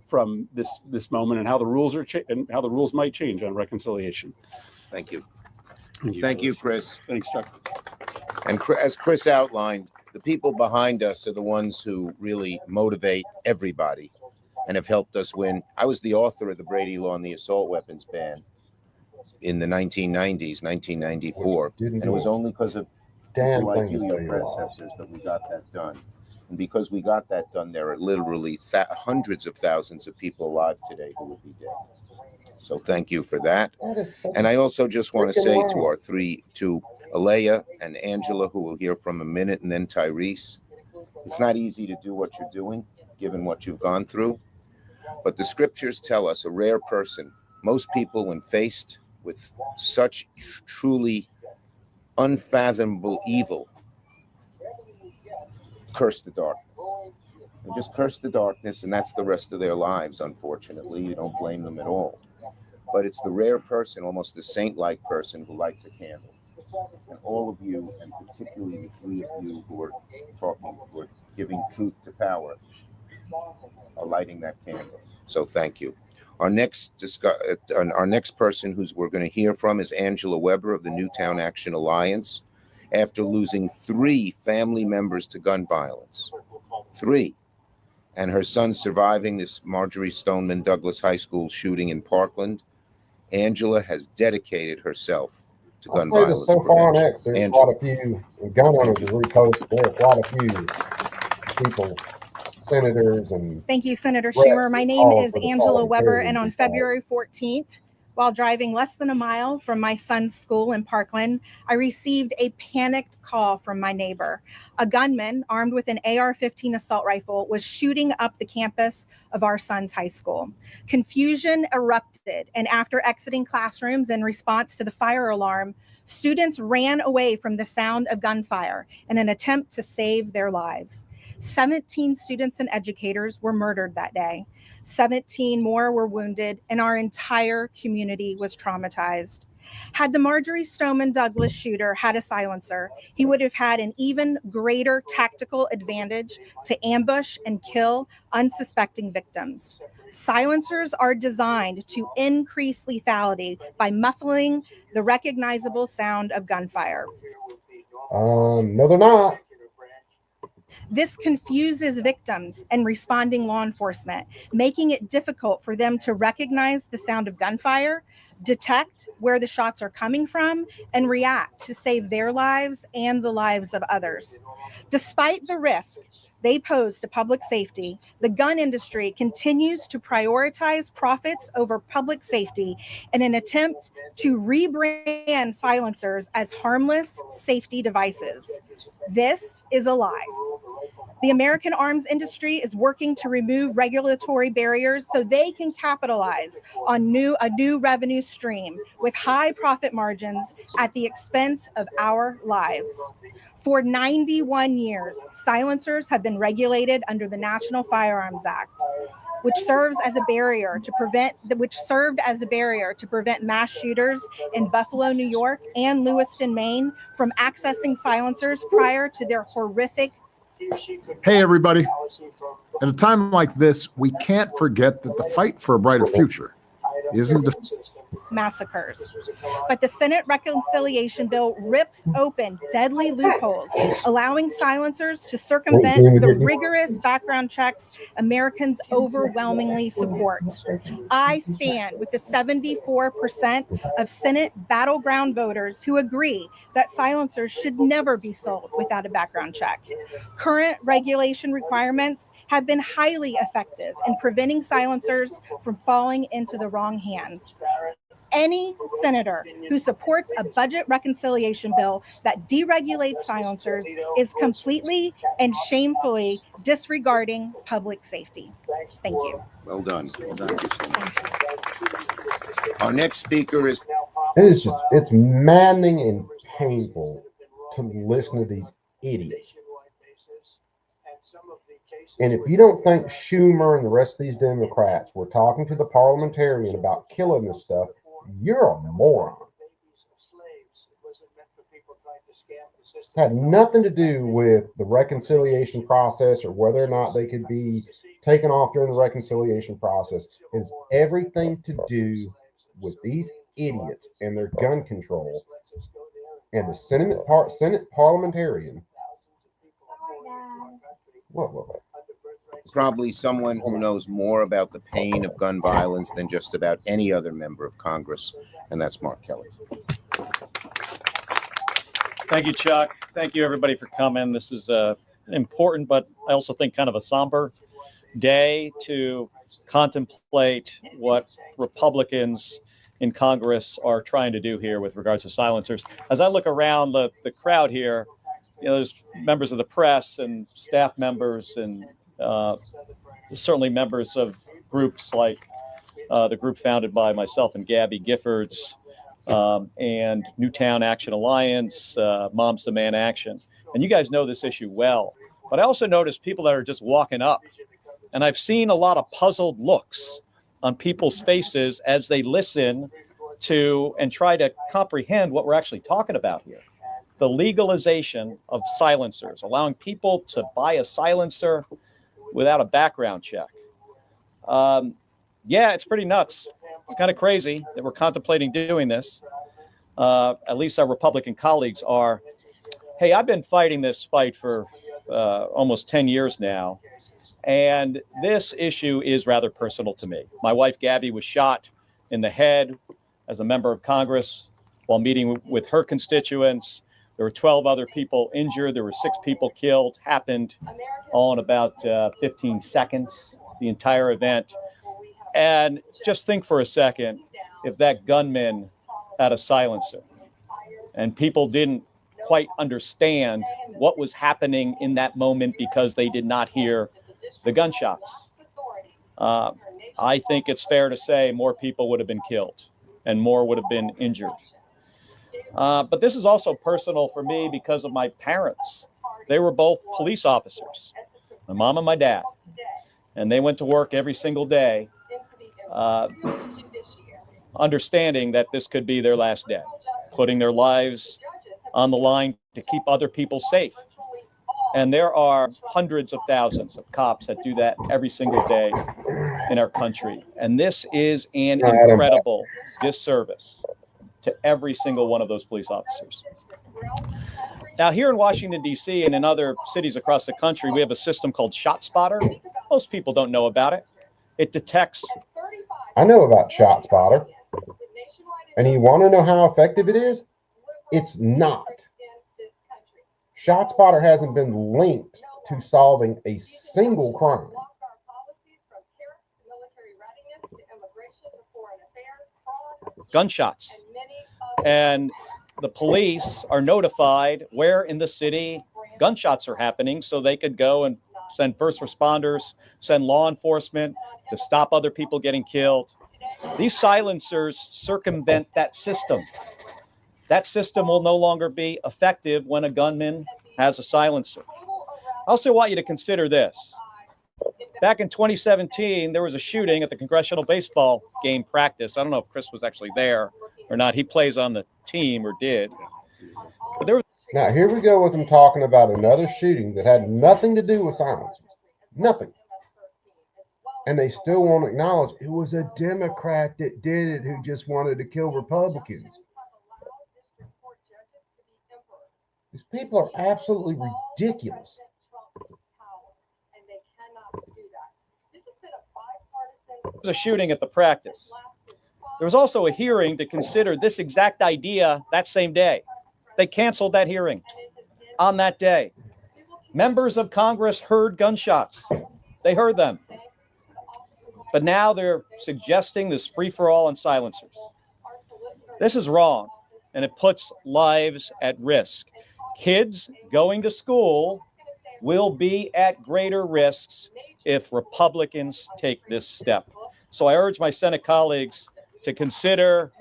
from this moment and how the rules are and how the rules might change on reconciliation. Thank you. Thank you, Chris. Thanks, Chuck. And as Chris outlined, the people behind us are the ones who really motivate everybody and have helped us win. I was the author of the Brady Law and the assault weapons ban in the 1990s, 1994. And it was only because of people like you, your predecessors, that we got that done. And because we got that done, there are literally hundreds of thousands of people alive today who would be dead. So thank you for that. And I also just want to say to Alea and Angela, who we'll hear from a minute, and then Tyrese, it's not easy to do what you're doing, given what you've gone through. But the scriptures tell us a rare person, most people when faced with such truly unfathomable evil, curse the darkness. They just curse the darkness, and that's the rest of their lives, unfortunately. You don't blame them at all. But it's the rare person, almost the saint-like person, who lights a candle. And all of you, and particularly the three of you who are talking, who are giving truth to power, are lighting that candle. So thank you. Our next person we're going to hear from is Angela Weber of the Newtown Action Alliance. After losing 3 family members to gun violence, 3, and her son surviving this Marjorie Stoneman Douglas High School shooting in Parkland, Angela has dedicated herself to gun violence so far on prevention. X, there's quite a few gun owners have reposted. There are quite a few people, senators, and thank you, Senator Schumer. My name is Angela Weber, and on February 14th, while driving less than a mile from my son's school in Parkland, I received a panicked call from my neighbor. A gunman armed with an AR-15 assault rifle was shooting up the campus of our son's high school. Confusion erupted, and after exiting classrooms in response to the fire alarm, students ran away from the sound of gunfire in an attempt to save their lives. 17 students and educators were murdered that day. 17 more were wounded, and our entire community was traumatized. Had the Marjorie Stoneman Douglas shooter had a silencer, he would have had an even greater tactical advantage to ambush and kill unsuspecting victims. Silencers are designed to increase lethality by muffling the recognizable sound of gunfire. No, they're not. This confuses victims and responding law enforcement, making it difficult for them to recognize the sound of gunfire, detect where the shots are coming from, and react to save their lives and the lives of others. Despite the risk they pose to public safety, the gun industry continues to prioritize profits over public safety in an attempt to rebrand silencers as harmless safety devices. This is a lie. The American arms industry is working to remove regulatory barriers so they can capitalize on a new revenue stream with high profit margins at the expense of our lives. For 91 years, silencers have been regulated under the National Firearms Act, which served as a barrier to prevent mass shooters in Buffalo, New York, and Lewiston, Maine, from accessing silencers prior to their horrific. Hey, everybody. At a time like this, we can't forget that the fight for a brighter future isn't massacres. But the Senate reconciliation bill rips open deadly loopholes, allowing silencers to circumvent the rigorous background checks Americans overwhelmingly support. I stand with the 74% of Senate battleground voters who agree that silencers should never be sold without a background check. Current regulation requirements have been highly effective in preventing silencers from falling into the wrong hands. Any senator who supports a budget reconciliation bill that deregulates silencers is completely and shamefully disregarding public safety. Thank you. Well done. Well done. Our next speaker is. It's maddening and painful to listen to these idiots. And if you don't think Schumer and the rest of these Democrats were talking to the parliamentarian about killing this stuff, you're a moron. It had nothing to do with the reconciliation process or whether or not they could be taken off during the reconciliation process. It's everything to do with these idiots and their gun control and the Senate parliamentarian. What? Probably someone who knows more about the pain of gun violence than just about any other member of Congress, and that's Mark Kelly. Thank you, Chuck. Thank you, everybody, for coming. This is important, but I also think kind of a somber day to contemplate what Republicans in Congress are trying to do here with regards to silencers. As I look around the crowd here, there's members of the press and staff members and certainly members of groups like the group founded by myself and Gabby Giffords and Newtown Action Alliance, Moms Demand Action. And you guys know this issue well. But I also notice people that are just walking up. And I've seen a lot of puzzled looks on people's faces as they listen to and try to comprehend what we're actually talking about here. The legalization of silencers, allowing people to buy a silencer without a background check. Yeah, it's pretty nuts. It's kind of crazy that we're contemplating doing this. At least our Republican colleagues are. Hey, I've been fighting this fight for almost 10 years now. And this issue is rather personal to me. My wife, Gabby, was shot in the head as a member of Congress while meeting with her constituents. There were 12 other people injured. There were 6 people killed. Happened all in about 15 seconds, the entire event. And just think for a second, if that gunman had a silencer and people didn't quite understand what was happening in that moment because they did not hear the gunshots. I think it's fair to say more people would have been killed and more would have been injured. But this is also personal for me because of my parents. They were both police officers, my mom and my dad, and they went to work every single day, understanding that this could be their last day, putting their lives on the line to keep other people safe. And there are hundreds of thousands of cops that do that every single day in our country. And this is an incredible disservice to every single one of those police officers. Now, here in Washington, D.C. and in other cities across the country, we have a system called ShotSpotter. Most people don't know about it. It detects. I know about ShotSpotter. And you want to know how effective it is? It's not. ShotSpotter hasn't been linked to solving a single crime. Gunshots. And the police are notified where in the city gunshots are happening so they could go and send first responders, send law enforcement to stop other people getting killed. These silencers circumvent that system. That system will no longer be effective when a gunman has a silencer. I also want you to consider this. Back in 2017, there was a shooting at the congressional baseball game practice. I don't know if Chris was actually there or not. He plays on the team or did. But there was. Now, here we go with them talking about another shooting that had nothing to do with silencers. Nothing. And they still won't acknowledge it was a Democrat that did it who just wanted to kill Republicans. These people are absolutely ridiculous. There was a shooting at the practice. There was also a hearing to consider this exact idea that same day. They canceled that hearing on that day. Members of Congress heard gunshots. They heard them. But now they're suggesting this free-for-all on silencers. This is wrong, and it puts lives at risk. Kids going to school will be at greater risks if Republicans take this step. So I urge my Senate colleagues to consider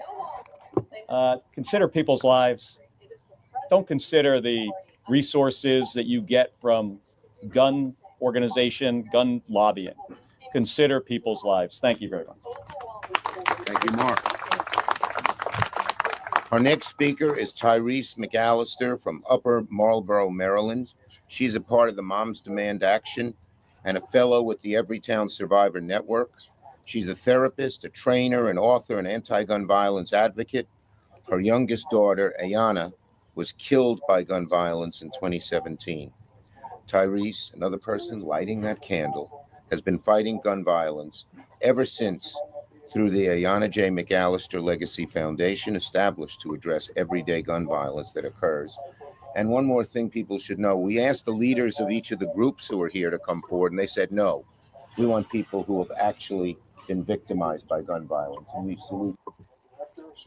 people's lives. Don't consider the resources that you get from gun organization, gun lobbying. Consider people's lives. Thank you very much. Thank you, Mark. Our next speaker is Tyrese McAllister from Upper Marlboro, Maryland. She's a part of the Moms Demand Action and a fellow with the Everytown Survivor Network. She's a therapist, a trainer, an author, an anti-gun violence advocate. Her youngest daughter, Ayana, was killed by gun violence in 2017. Tyrese, another person lighting that candle, has been fighting gun violence ever since through the Ayana J. McAllister Legacy Foundation, established to address everyday gun violence that occurs. And one more thing people should know, we asked the leaders of each of the groups who are here to come forward, and they said, no, we want people who have actually been victimized by gun violence, and we salute.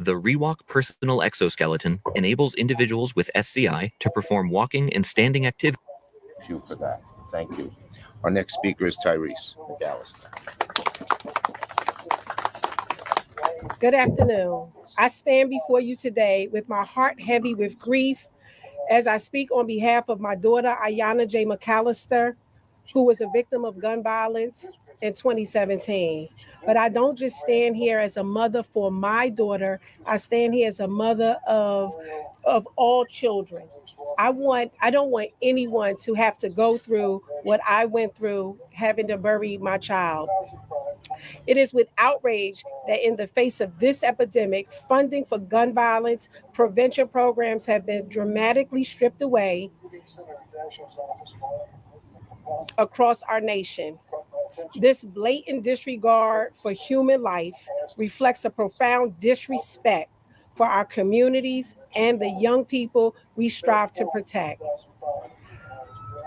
The ReWalk Personal Exoskeleton enables individuals with SCI to perform walking and standing activities. You for that. Thank you. Our next speaker is Tyrese McAllister. Good afternoon. I stand before you today with my heart heavy with grief as I speak on behalf of my daughter, Ayana J. McAllister, who was a victim of gun violence in 2017. But I don't just stand here as a mother for my daughter. I stand here as a mother of all children. I don't want anyone to have to go through what I went through having to bury my child. It is with outrage that in the face of this epidemic, funding for gun violence prevention programs have been dramatically stripped away across our nation. This blatant disregard for human life reflects a profound disrespect for our communities and the young people we strive to protect.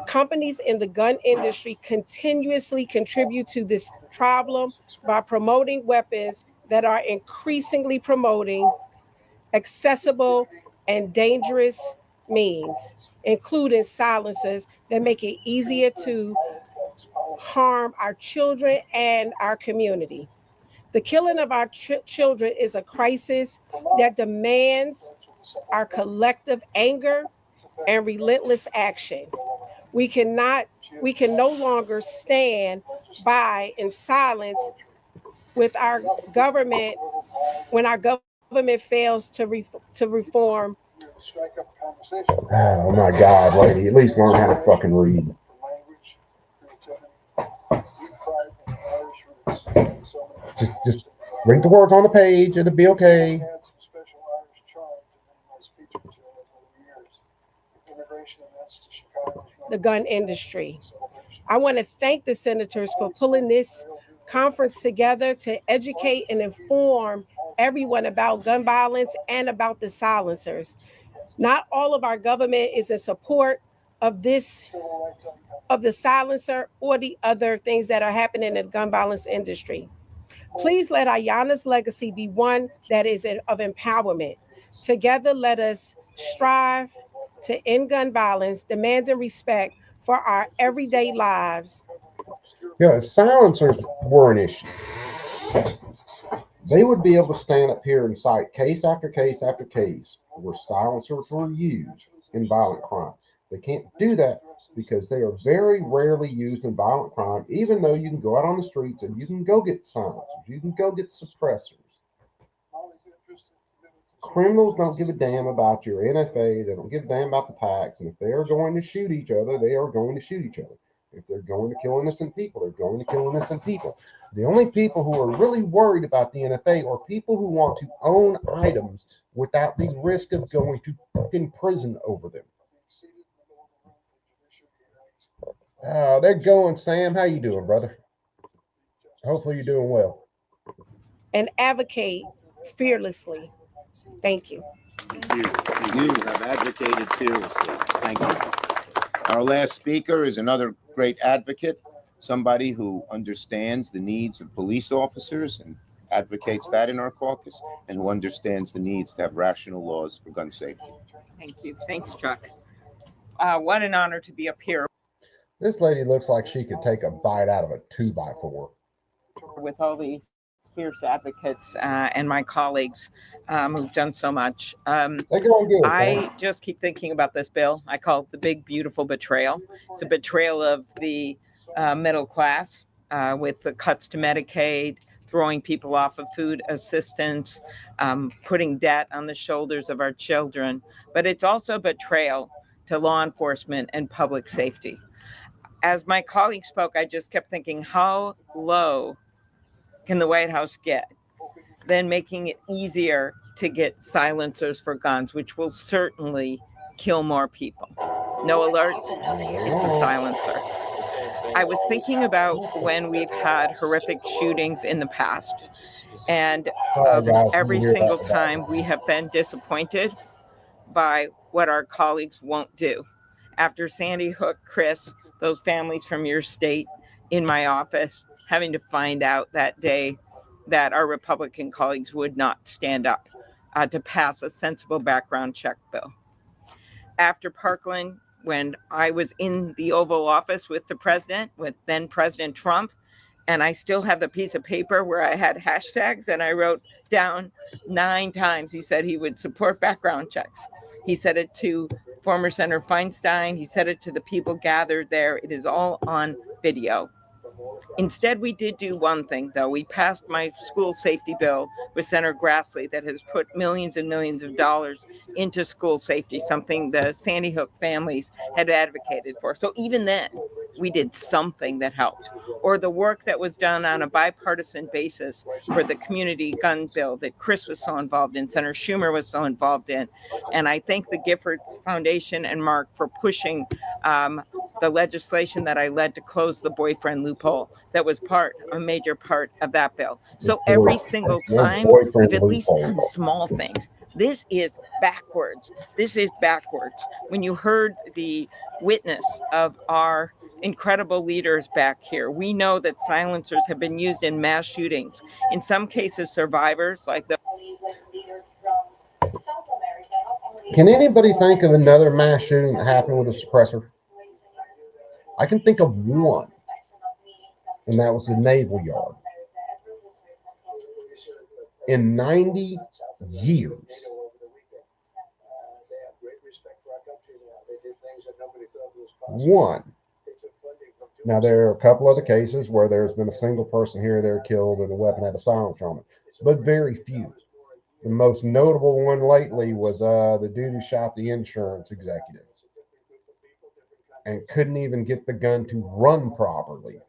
Companies in the gun industry continuously contribute to this problem by promoting weapons that are increasingly promoting accessible and dangerous means, including silencers that make it easier to harm our children and our community. The killing of our children is a crisis that demands our collective anger and relentless action. We can no longer stand by in silence with our government when our government fails to reform. Oh my God, lady, at least learn how to fucking read. Just read the words on the page, it'll be okay. The gun industry. I want to thank the senators for pulling this conference together to educate and inform everyone about gun violence and about the silencers. Not all of our government is in support of the silencer or the other things that are happening in the gun violence industry. Please let Ayana's legacy be one that is of empowerment. Together, let us strive to end gun violence, demanding respect for our everyday lives. Yeah, if silencers were an issue, they would be able to stand up here and cite case after case after case where silencers were used in violent crime. They can't do that because they are very rarely used in violent crime, even though you can go out on the streets and you can go get silencers, you can go get suppressors. Criminals don't give a damn about your NFA, they don't give a damn about the tax, and if they are going to shoot each other, they are going to shoot each other. If they're going to kill innocent people, they're going to kill innocent people. The only people who are really worried about the NFA are people who want to own items without the risk of going to fucking prison over them. Oh, they're going, Sam. How you doing, brother? Hopefully you're doing well. And advocate fearlessly. Thank you. You have advocated fearlessly. Thank you. Our last speaker is another great advocate, somebody who understands the needs of police officers and advocates that in our caucus, and who understands the needs to have rational laws for gun safety. Thank you. Thanks, Chuck. What an honor to be up here This lady looks like she could take a bite out of a 2x4. with all these fierce advocates and my colleagues who've done so much. I just keep thinking about this bill. I call it the big, beautiful betrayal. It's a betrayal of the middle class with the cuts to Medicaid, throwing people off of food assistance, putting debt on the shoulders of our children. But it's also a betrayal to law enforcement and public safety. As my colleague spoke, I just kept thinking, how low can the White House get? Then making it easier to get silencers for guns, which will certainly kill more people. No alert, it's a silencer. I was thinking about when we've had horrific shootings in the past, and every single time we have been disappointed by what our colleagues won't do. After Sandy Hook, Chris, those families from your state in my office having to find out that day that our Republican colleagues would not stand up to pass a sensible background check bill. After Parkland, when I was in the Oval Office with the president, with then President Trump, and I still have the piece of paper where I had hashtags and I wrote down 9 times he said he would support background checks. He said it to former Senator Feinstein. He said it to the people gathered there. It is all on video. Instead, we did do one thing, though. We passed my school safety bill with Senator Grassley that has put millions and millions of dollars into school safety, something the Sandy Hook families had advocated for. So even then, we did something that helped. Or the work that was done on a bipartisan basis for the community gun bill that Chris was so involved in, Senator Schumer was so involved in. And I thank the Giffords Foundation and Mark for pushing the legislation that I led to close the boyfriend loophole. That was a major part of that bill. So every single time, we've at least done small things. This is backwards. This is backwards. When you heard the witness of our incredible leaders back here, we know that silencers have been used in mass shootings. In some cases, survivors like the... Can anybody think of another mass shooting that happened with a suppressor? I can think of one, and that was the Naval Yard. In 90 years, one. Now, there are a couple other cases where there's been a single person here or there killed and a weapon had a silencer on it, but very few. The most notable one lately was the dude who shot the insurance executive and couldn't even get the gun to run properly.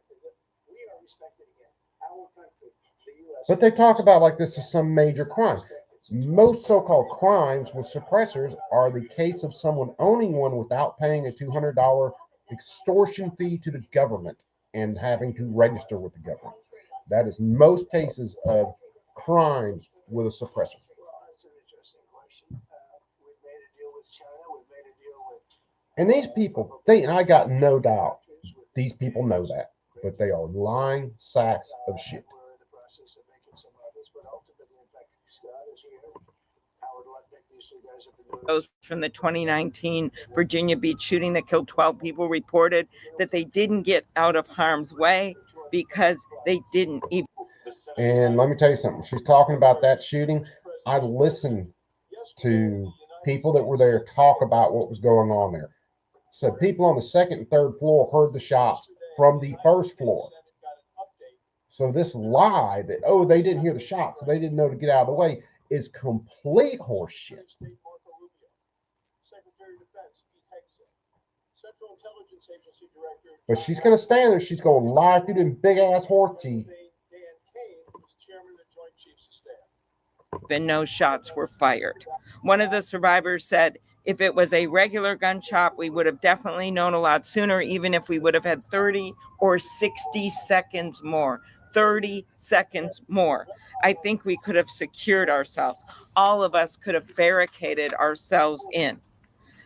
But they talk about like this is some major crime. Most so-called crimes with suppressors are the case of someone owning one without paying a $200 extortion fee to the government and having to register with the government. That is most cases of crimes with a suppressor. And these people, I got no doubt these people know that, but they are lying sacks of shit. Those from the 2019 Virginia Beach shooting that killed 12 people reported that they didn't get out of harm's way because they didn't even. And let me tell you something. She's talking about that shooting. I listened to people that were there talk about what was going on there. So people on the second and third floor heard the shots from the first floor. So this lie that, oh, they didn't hear the shots, so they didn't know to get out of the way, is complete horseshit. But she's going to stand there. She's going to lie through them big ass horse teeth. And no shots were fired. One of the survivors said, if it was a regular gun shop, we would have definitely known a lot sooner, even if we would have had 30 or 60 seconds more. 30 seconds more. I think we could have secured ourselves. All of us could have barricaded ourselves in.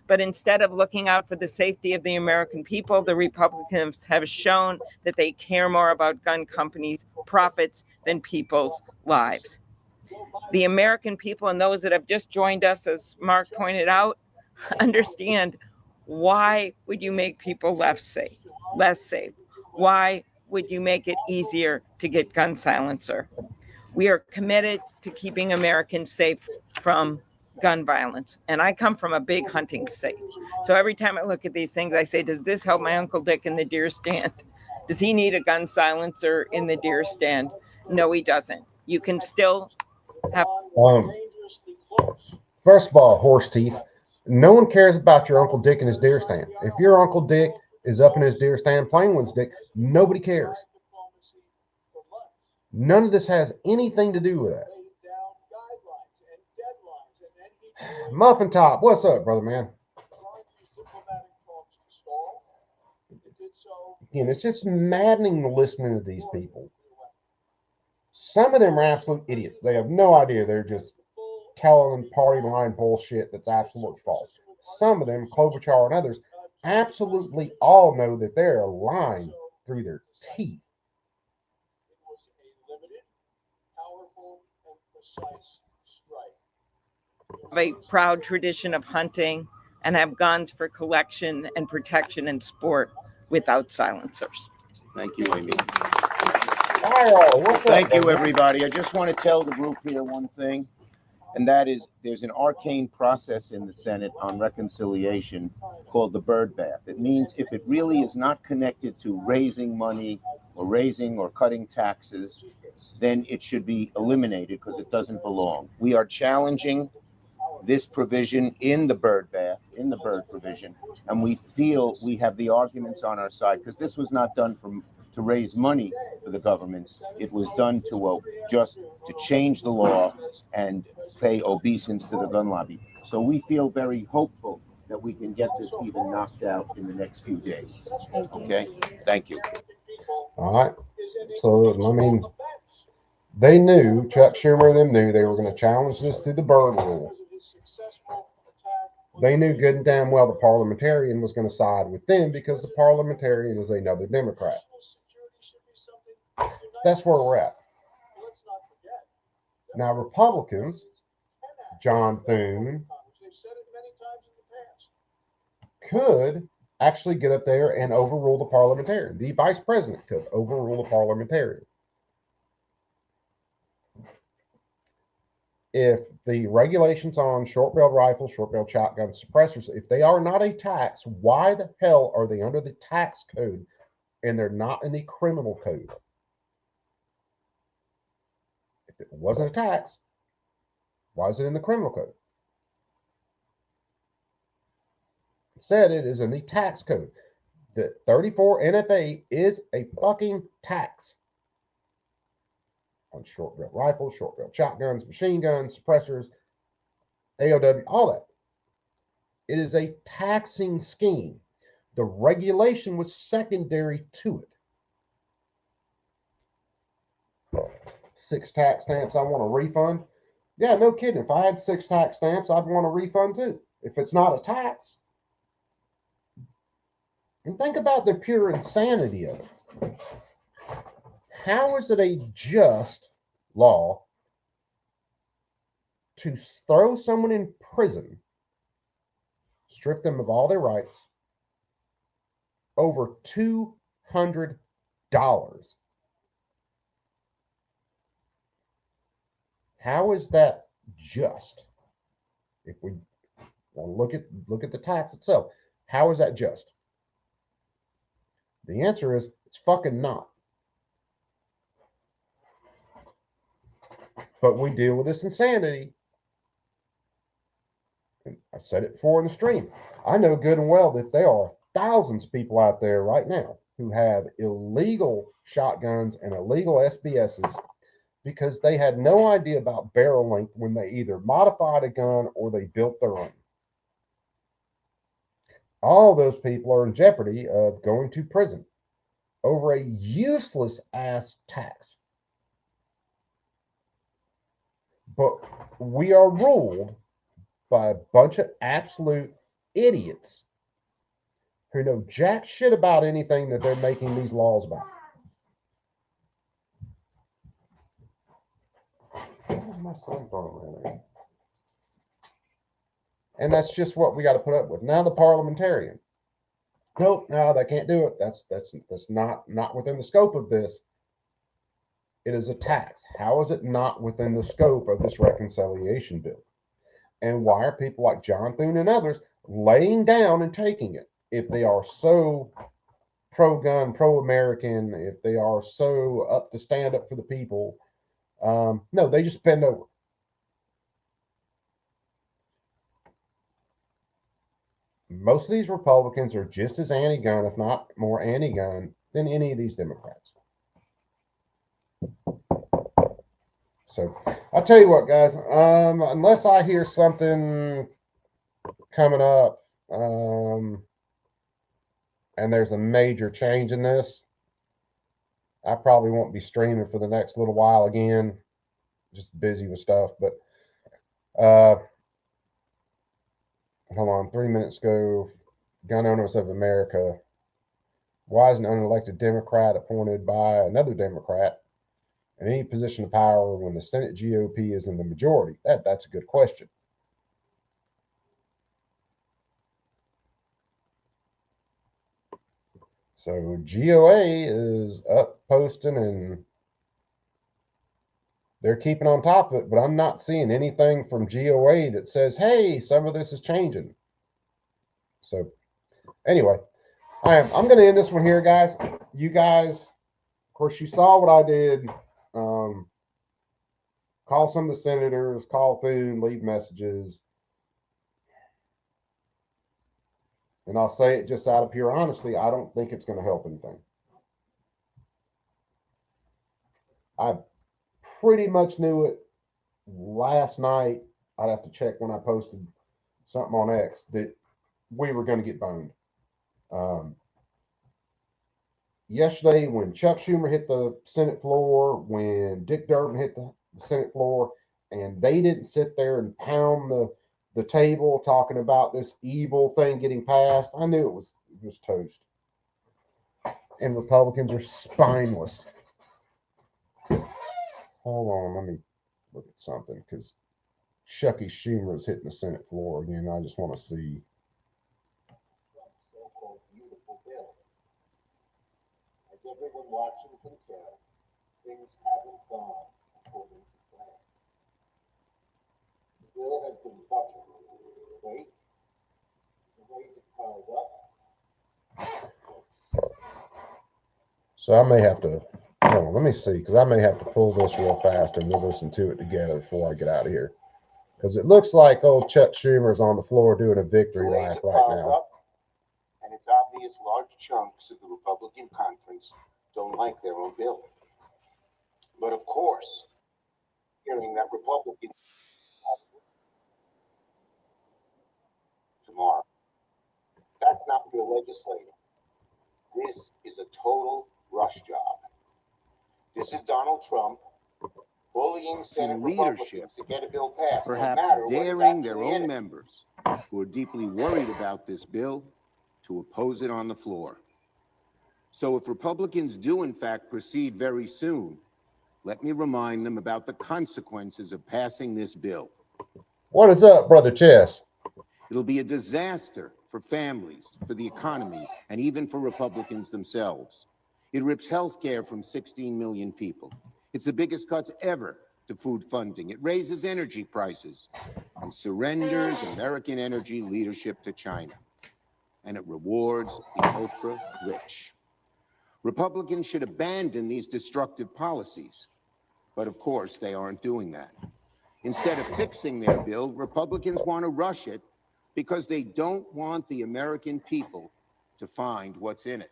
But instead of looking out for the safety of the American people, the Republicans have shown that they care more about gun companies' profits than people's lives. The American people and those that have just joined us, as Mark pointed out, understand, why would you make people less safe? Why would you make it easier to get gun silencer? We are committed to keeping Americans safe from gun violence. And I come from a big hunting state. So every time I look at these things, I say, does this help my Uncle Dick in the deer stand? Does he need a gun silencer in the deer stand? No, he doesn't. You can still have. First of all, horse teeth. No one cares about your Uncle Dick in his deer stand. If your Uncle Dick is up in his deer stand playing with his dick, nobody cares. None of this has anything to do with that. Muffin Top, what's up, brother man? Again, it's just maddening listening to these people. Some of them are absolute idiots. They have no idea. They're just telling party line bullshit that's absolutely false. Some of them, Klobuchar and others, absolutely all know that they're lying through their teeth. A proud tradition of hunting and have guns for collection and protection and sport without silencers. Thank you, Amy. Thank you, everybody. I just want to tell the group here one thing, and that is there's an arcane process in the Senate on reconciliation called the bird bath. It means if it really is not connected to raising money or raising or cutting taxes, then it should be eliminated because it doesn't belong. We are challenging this provision in the bird bath, in the bird provision, and we feel we have the arguments on our side because this was not done to raise money for the government. It was done to just to change the law and pay obeisance to the gun lobby. So we feel very hopeful that we can get this even knocked out in the next few days. Okay? Thank you. All right. So, I mean, they knew, Chuck Schumer and them knew they were going to challenge this through the bird rule. They knew good and damn well the parliamentarian was going to side with them because the parliamentarian is another Democrat. That's where we're at. Now, Republicans, John Thune, could actually get up there and overrule the parliamentarian. The vice president could overrule the parliamentarian. If the regulations on short-barreled rifles, short-barreled shotgun suppressors, if they are not a tax, why the hell are they under the tax code and they're not in the criminal code? If it wasn't a tax, why is it in the criminal code? Instead, it is in the tax code. The 34 NFA is a fucking tax on short-barreled rifles, short-barreled shotguns, machine guns, suppressors, AOW, all that. It is a taxing scheme. The regulation was secondary to it. 6 tax stamps, I want a refund. Yeah, no kidding. If I had 6 tax stamps, I'd want a refund too. If it's not a tax. And think about the pure insanity of it. How is it a just law to throw someone in prison, strip them of all their rights, over $200? How is that just? If we want to look at the tax itself, how is that just? The answer is it's fucking not. But we deal with this insanity. And I said it before in the stream. I know good and well that they are thousands of people out there right now who have illegal shotguns and illegal SBSs because they had no idea about barrel length when they either modified a gun or they built their own. All those people are in jeopardy of going to prison over a useless ass tax. But we are ruled by a bunch of absolute idiots who know jack shit about anything that they're making these laws about. My son around there. And that's just what we got to put up with. Now the parliamentarian. Nope, no, they can't do it. That's not within the scope of this. It is a tax. How is it not within the scope of this reconciliation bill? And why are people like John Thune and others laying down and taking it if they are so pro-gun, pro-American, if they are so up to stand up for the people? No, they just bend over. Most of these Republicans are just as anti-gun, if not more anti-gun, than any of these Democrats. So I'll tell you what, guys, unless I hear something coming up and there's a major change in this, I probably won't be streaming for the next little while again. Just busy with stuff. But hold on, 3 minutes ago, Gun Owners of America. Why is an unelected Democrat appointed by another Democrat in any position of power when the Senate GOP is in the majority? That's a good question. So GOA is up posting and they're keeping on top of it, but I'm not seeing anything from GOA that says, hey, some of this is changing. So anyway, I'm going to end this one here, guys. You guys, of course, you saw what I did. Call some of the senators, call Thune, leave messages. And I'll say it just out of pure honesty, I don't think it's going to help anything. I pretty much knew it last night. I'd have to check when I posted something on X that we were going to get boned. Yesterday, when Chuck Schumer hit the Senate floor, when Dick Durbin hit the Senate floor, and they didn't sit there and pound the table talking about this evil thing getting passed, I knew it was toast. And Republicans are spineless. Hold on, let me look at something, because Chucky Schumer is hitting the Senate floor again. I just want to see. As everyone watching can tell, things haven't gone according to plan. The bill has been bucking. Wait, the weight is piled up. So I may have to, hold on, let me see, because I may have to pull this real fast and we'll listen to it together before I get out of here. Because it looks like old Chuck Schumer is on the floor doing a victory lap right now. And it's obvious large chunks of the Republican conference don't like their own bill. But of course, hearing that Republicans tomorrow, that's not for the legislature. This is a total rush job. This is Donald Trump bullying Senate Republicans to get a bill passed. Perhaps daring their own members who are deeply worried about this bill to oppose it on the floor. So if Republicans do in fact proceed very soon, let me remind them about the consequences of passing this bill. What is up, Brother Chess? It'll be a disaster for families, for the economy, and even for Republicans themselves. It rips health care from 16 million people. It's the biggest cuts ever to food funding. It raises energy prices and surrenders American energy leadership to China. And it rewards the ultra-rich. Republicans should abandon these destructive policies. But of course, they aren't doing that. Instead of fixing their bill, Republicans want to rush it because they don't want the American people to find what's in it.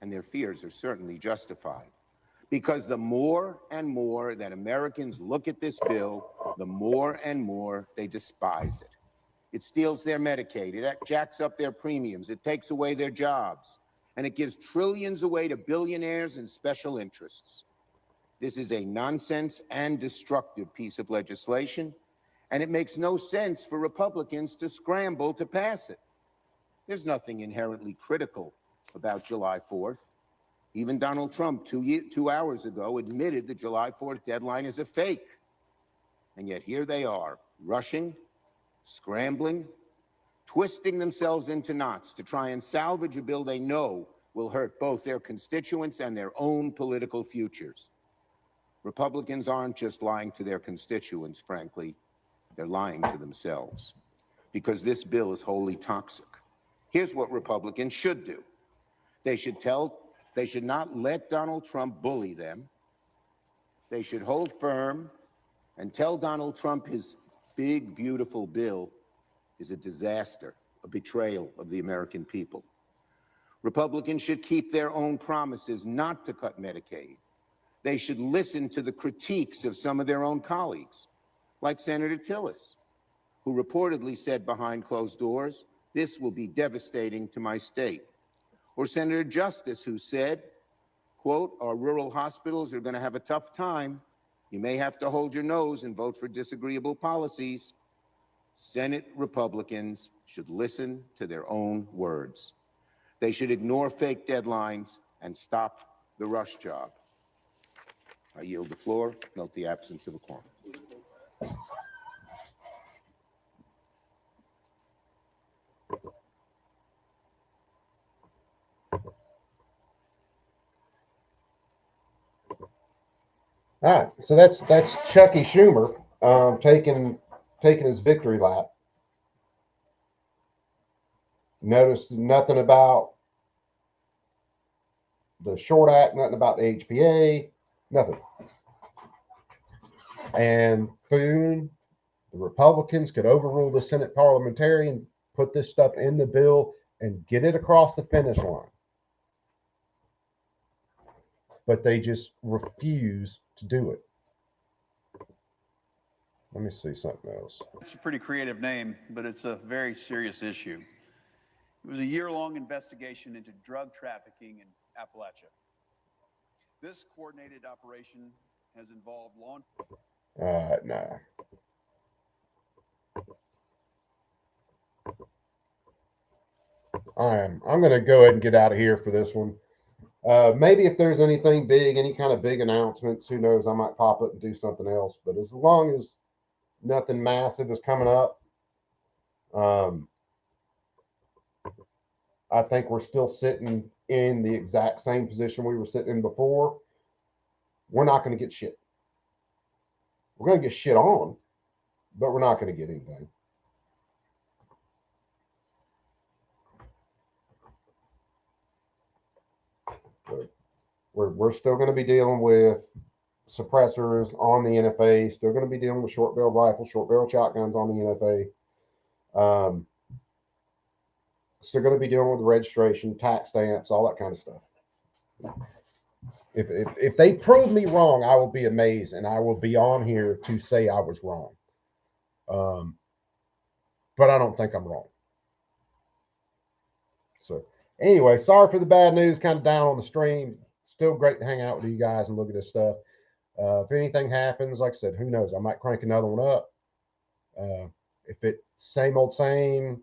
And their fears are certainly justified. Because the more and more that Americans look at this bill, the more and more they despise it. It steals their Medicaid, it jacks up their premiums, it takes away their jobs, and it gives trillions away to billionaires and special interests. This is a nonsense and destructive piece of legislation, and it makes no sense for Republicans to scramble to pass it. There's nothing inherently critical about July 4th. Even Donald Trump 2 hours ago admitted the July 4th deadline is a fake. And yet here they are, rushing, scrambling, twisting themselves into knots to try and salvage a bill they know will hurt both their constituents and their own political futures. Republicans aren't just lying to their constituents, frankly. They're lying to themselves, because this bill is wholly toxic. Here's what Republicans should do. They should not let Donald Trump bully them. They should hold firm and tell Donald Trump his big, beautiful bill is a disaster, a betrayal of the American people. Republicans should keep their own promises not to cut Medicaid. They should listen to the critiques of some of their own colleagues, like Senator Tillis, who reportedly said behind closed doors, "This will be devastating to my state." Or Senator Justice, who said, quote, "Our rural hospitals are going to have a tough time. You may have to hold your nose and vote for disagreeable policies." Senate Republicans should listen to their own words. They should ignore fake deadlines and stop the rush job. I yield the floor. Note the absence of a quorum. All right, so that's Chucky Schumer taking his victory lap. Notice nothing about the Short Act, nothing about the HPA, nothing. And soon the Republicans could overrule the Senate parliamentarian, put this stuff in the bill, and get it across the finish line. But they just refuse to do it. Let me see something else. It's a pretty creative name, but it's a very serious issue. It was a year-long investigation into drug trafficking in Appalachia. This coordinated operation has involved law enforcement. Nah. I'm going to go ahead and get out of here for this one. Maybe if there's anything big, any kind of big announcements, who knows, I might pop up and do something else. But as long as nothing massive is coming up, I think we're still sitting in the exact same position we were sitting in before. We're not going to get shit. We're going to get shit on, but we're not going to get anything. So we're still going to be dealing with suppressors on the NFA, still going to be dealing with short barrel rifles, short barrel shotguns on the NFA. Still going to be dealing with registration, tax stamps, all that kind of stuff. If they prove me wrong, I will be amazed, and I will be on here to say I was wrong. But I don't think I'm wrong. So anyway, sorry for the bad news, kind of down on the stream. Still great to hang out with you guys and look at this stuff. If anything happens, like I said, who knows? I might crank another one up. If it's same old same,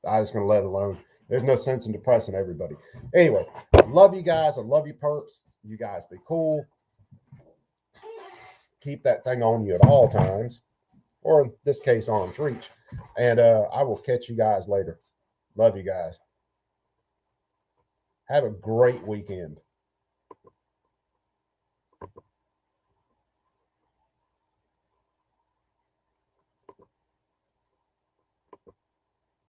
I'm just going to let it alone. There's no sense in depressing everybody. Anyway, I love you guys. I love you, perps. You guys be cool. Keep that thing on you at all times, or in this case, arm's reach. And I will catch you guys later. Love you guys. Have a great weekend.